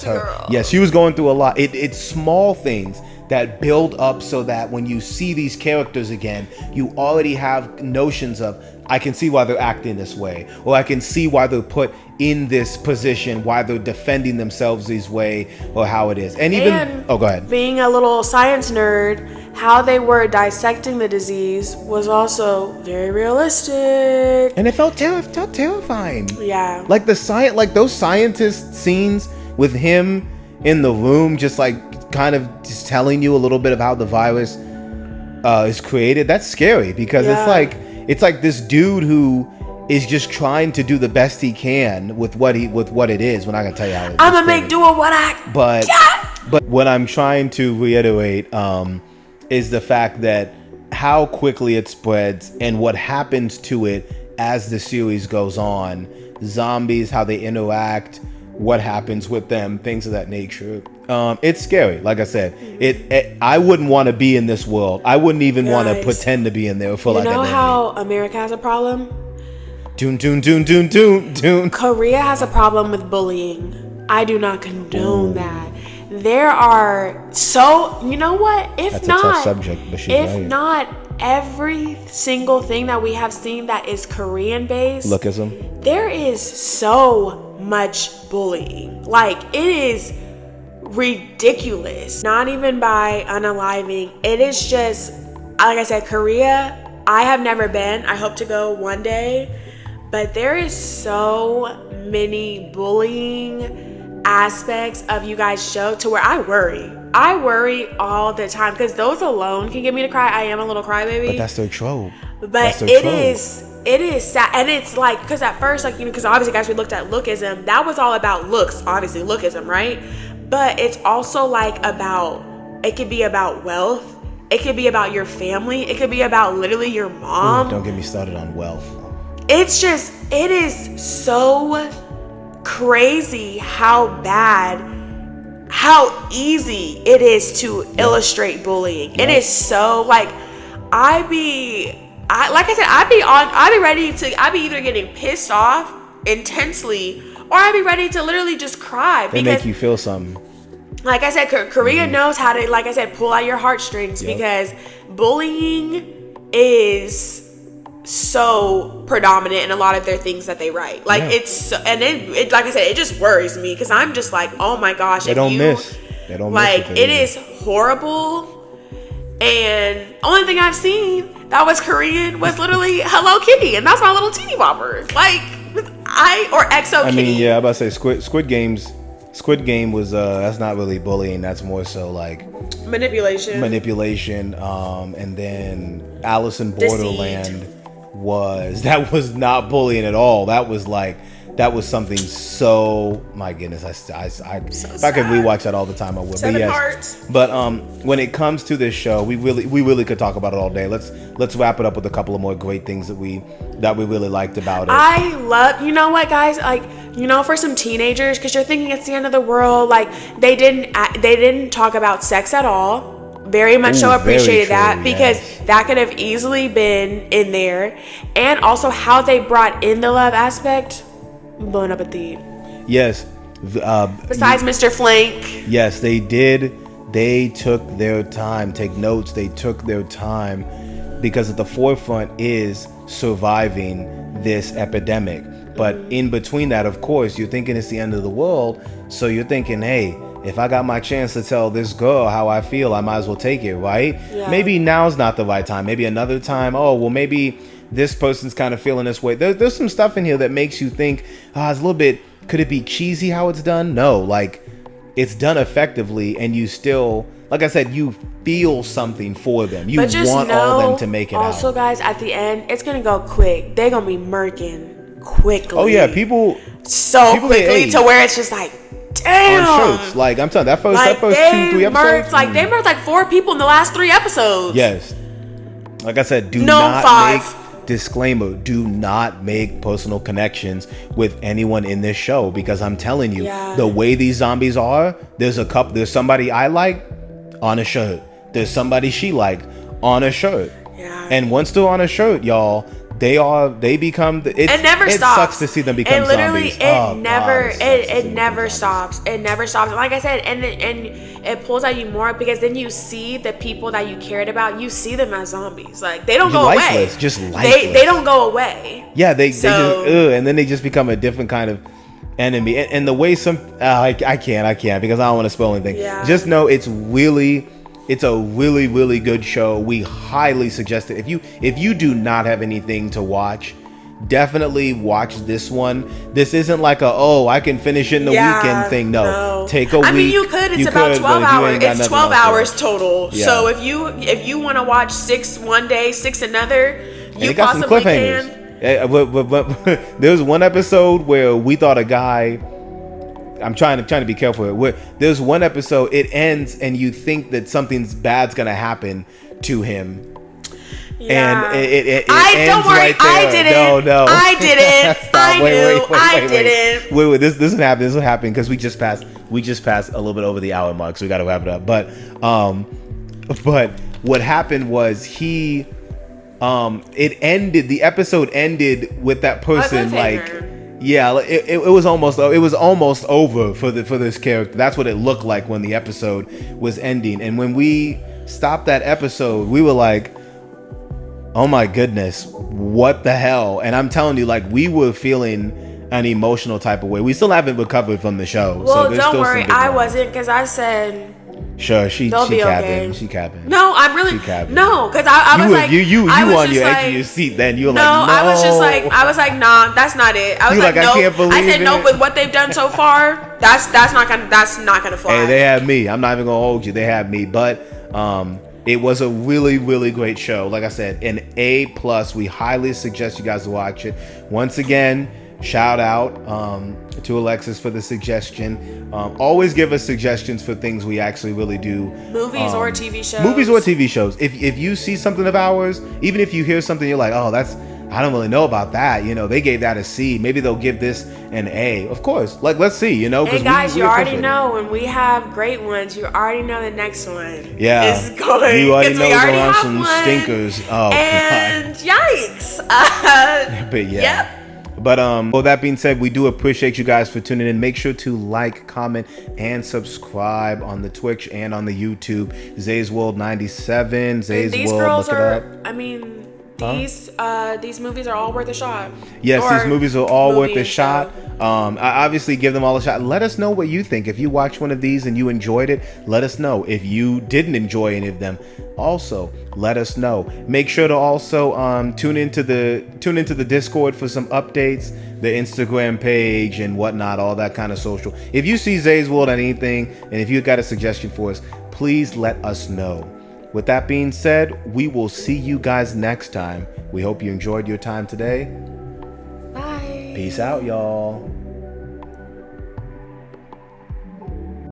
her. Girl. Yes, she was going through a lot. It's small things that build up so that when you see these characters again, you already have notions of, I can see why they're acting this way, or I can see why they're put in this position, why they're defending themselves this way, or how it is. And even, go ahead. Being a little science nerd, how they were dissecting the disease was also very realistic. And it felt terrifying. Yeah. Like those scientist scenes with him in the room, just like kind of just telling you a little bit of how the virus is created. That's scary because it's like this dude who is just trying to do the best he can with what it is. We're not gonna tell you how. I'm gonna make do with what I got. But what I'm trying to reiterate is the fact that how quickly it spreads and what happens to it as the series goes on. Zombies, how they interact, what happens with them, things of that nature. It's scary. Like I said, I wouldn't want to be in this world. I wouldn't even want to pretend to be in there for like a day. You know how America has a problem? Dun. Korea has a problem with bullying. I do not condone that. There are you know what? That's a tough subject, but she's right. Not every single thing that we have seen that is Korean based, lookism. There is so much bullying. Like, it is ridiculous. Not even by unaliving. It is just, like I said, Korea. I have never been. I hope to go one day. But there is so many bullying aspects of you guys' show to where I worry. I worry all the time because those alone can get me to cry. I am a little crybaby. But that's their trope. But it is sad. And it's like, because at first, like, you know, because obviously, guys, we looked at lookism. That was all about looks, obviously, lookism, right? But it's also like it could be about wealth. It could be about your family. It could be about literally your mom. Ooh, don't get me started on wealth. It's just, it is so crazy how easy it is to illustrate bullying. It is so, like, I'd be either getting pissed off intensely or I'd be ready to literally just cry. They make you feel something. Like I said, Korea knows how to, like I said, pull out your heartstrings because bullying is so predominant in a lot of their things that they write. Like it's so, and it like I said, it just worries me because I'm just like, oh my gosh, they don't miss. Like, it is horrible. And only thing I've seen that was Korean was literally Hello Kitty, and that's my little teeny bopper. Like or Exo Kitty. I mean, yeah, I'm about to say Squid Game was that's not really bullying. That's more so like manipulation. And then Alice in Borderland was not bullying at all. That was something so, my goodness, if I could rewatch that all the time, I would. 7 parts. But when it comes to this show, we really could talk about it all day. Let's wrap it up with a couple of more great things that we really liked about it. I love, you know what, guys, like, you know, for some teenagers, because you're thinking it's the end of the world, like, they didn't talk about sex at all. Very much so appreciated that, because that could have easily been in there. And also how they brought in the love aspect, blowing up at the yes. Besides Mr. Flank. Yes, they did. They took their time. Take notes. They took their time because at the forefront is surviving this epidemic. But in between that, of course, you're thinking it's the end of the world. So you're thinking, hey, if I got my chance to tell this girl how I feel, I might as well take it, right? Yeah. Maybe now's not the right time. Maybe another time. Oh, well, maybe this person's kind of feeling this way. There's some stuff in here that makes you think, it's a little bit, could it be cheesy how it's done? No, like, it's done effectively, and you still, like I said, you feel something for them. You want all of them to make it also, out. Guys, at the end, it's going to go quick. They're going to be murking quickly. Oh, yeah, people quickly to where it's just like, damn. On shirts. Like, I'm telling you, that first 2-3 episodes. They murked like 4 people in the last 3 episodes. Yes. Like I said, do not make personal connections with anyone in this show, because I'm telling you, the way these zombies are, there's somebody I like on a shirt. There's somebody she liked on a shirt. Yeah. And once they're on a shirt, y'all, they become. It never stops. It sucks to see them become zombies. It never stops. It never stops. Like I said, and it pulls at you more, because then you see the people that you cared about. You see them as zombies. Like, they don't go away. Just lifeless. They don't go away. Yeah, they just and then they just become a different kind of enemy. And the way some I can't because I don't want to spoil anything. Yeah. Just know it's really It's a really, really good show. We highly suggest it. If you do not have anything to watch, definitely watch this one. This isn't like I can finish it in the weekend thing. No. Take a week. I mean, you could. It's about 12 hours. It's 12 hours total. Yeah. So if you want to watch 6 one day, 6 another, you possibly can. There's one episode where we thought a guy. I'm trying to be careful here. There's one episode, it ends and you think that something's bad's gonna happen to him. Yeah. And it ends don't worry, right there. I didn't. No. I didn't. I didn't. Wait. This will happen. This will happen because we just passed a little bit over the hour mark, so we got to wrap it up. But what happened was the episode ended with that person like. Yeah, it was almost over for this character. That's what it looked like when the episode was ending. And when we stopped that episode, we were like, "Oh my goodness, what the hell?" And I'm telling you, like, we were feeling an emotional type of way. We still haven't recovered from the show. Well, so don't worry, I wasn't, because I said. Sure, she capping. Okay. She capping. No, I'm really no, because I was like you on your edge of your seat. Then you were like, no. I was like, nah, that's not it. I was like, no. I can't believe I said no, with what they've done so far, that's not gonna fly. Hey, they have me. I'm not even gonna hold you. They have me, but it was a really, really great show. Like I said, an A+. We highly suggest you guys watch it. Once again, shout out to Alexis for the suggestion. Always give us suggestions for things we actually really do. Movies or TV shows. Movies or TV shows. If you see something of ours, even if you hear something you're like, oh, I don't really know about that. You know, they gave that a C. Maybe they'll give this an A. Of course. Like, let's see, you know. And guys, you already know when we have great ones, you already know the next one is going. You already know we're going to have some stinkers. Oh, and God. Yikes. But yeah. Yep. But with that being said, we do appreciate you guys for tuning in. Make sure to like, comment, and subscribe on the Twitch and on the YouTube. Zay's World 97. Zay's World. Look it up. I mean, these movies are all worth a shot. Yes, these movies are all worth a shot. I obviously give them all a shot. Let us know what you think. If you watched one of these and you enjoyed it, let us know. If you didn't enjoy any of them, also let us know. Make sure to also tune into the Discord for some updates, the Instagram page and whatnot, all that kind of social. If you see Zay's World on anything, and if you got a suggestion for us, please let us know. With that being said, we will see you guys next time. We hope you enjoyed your time today. Bye. Peace out, y'all.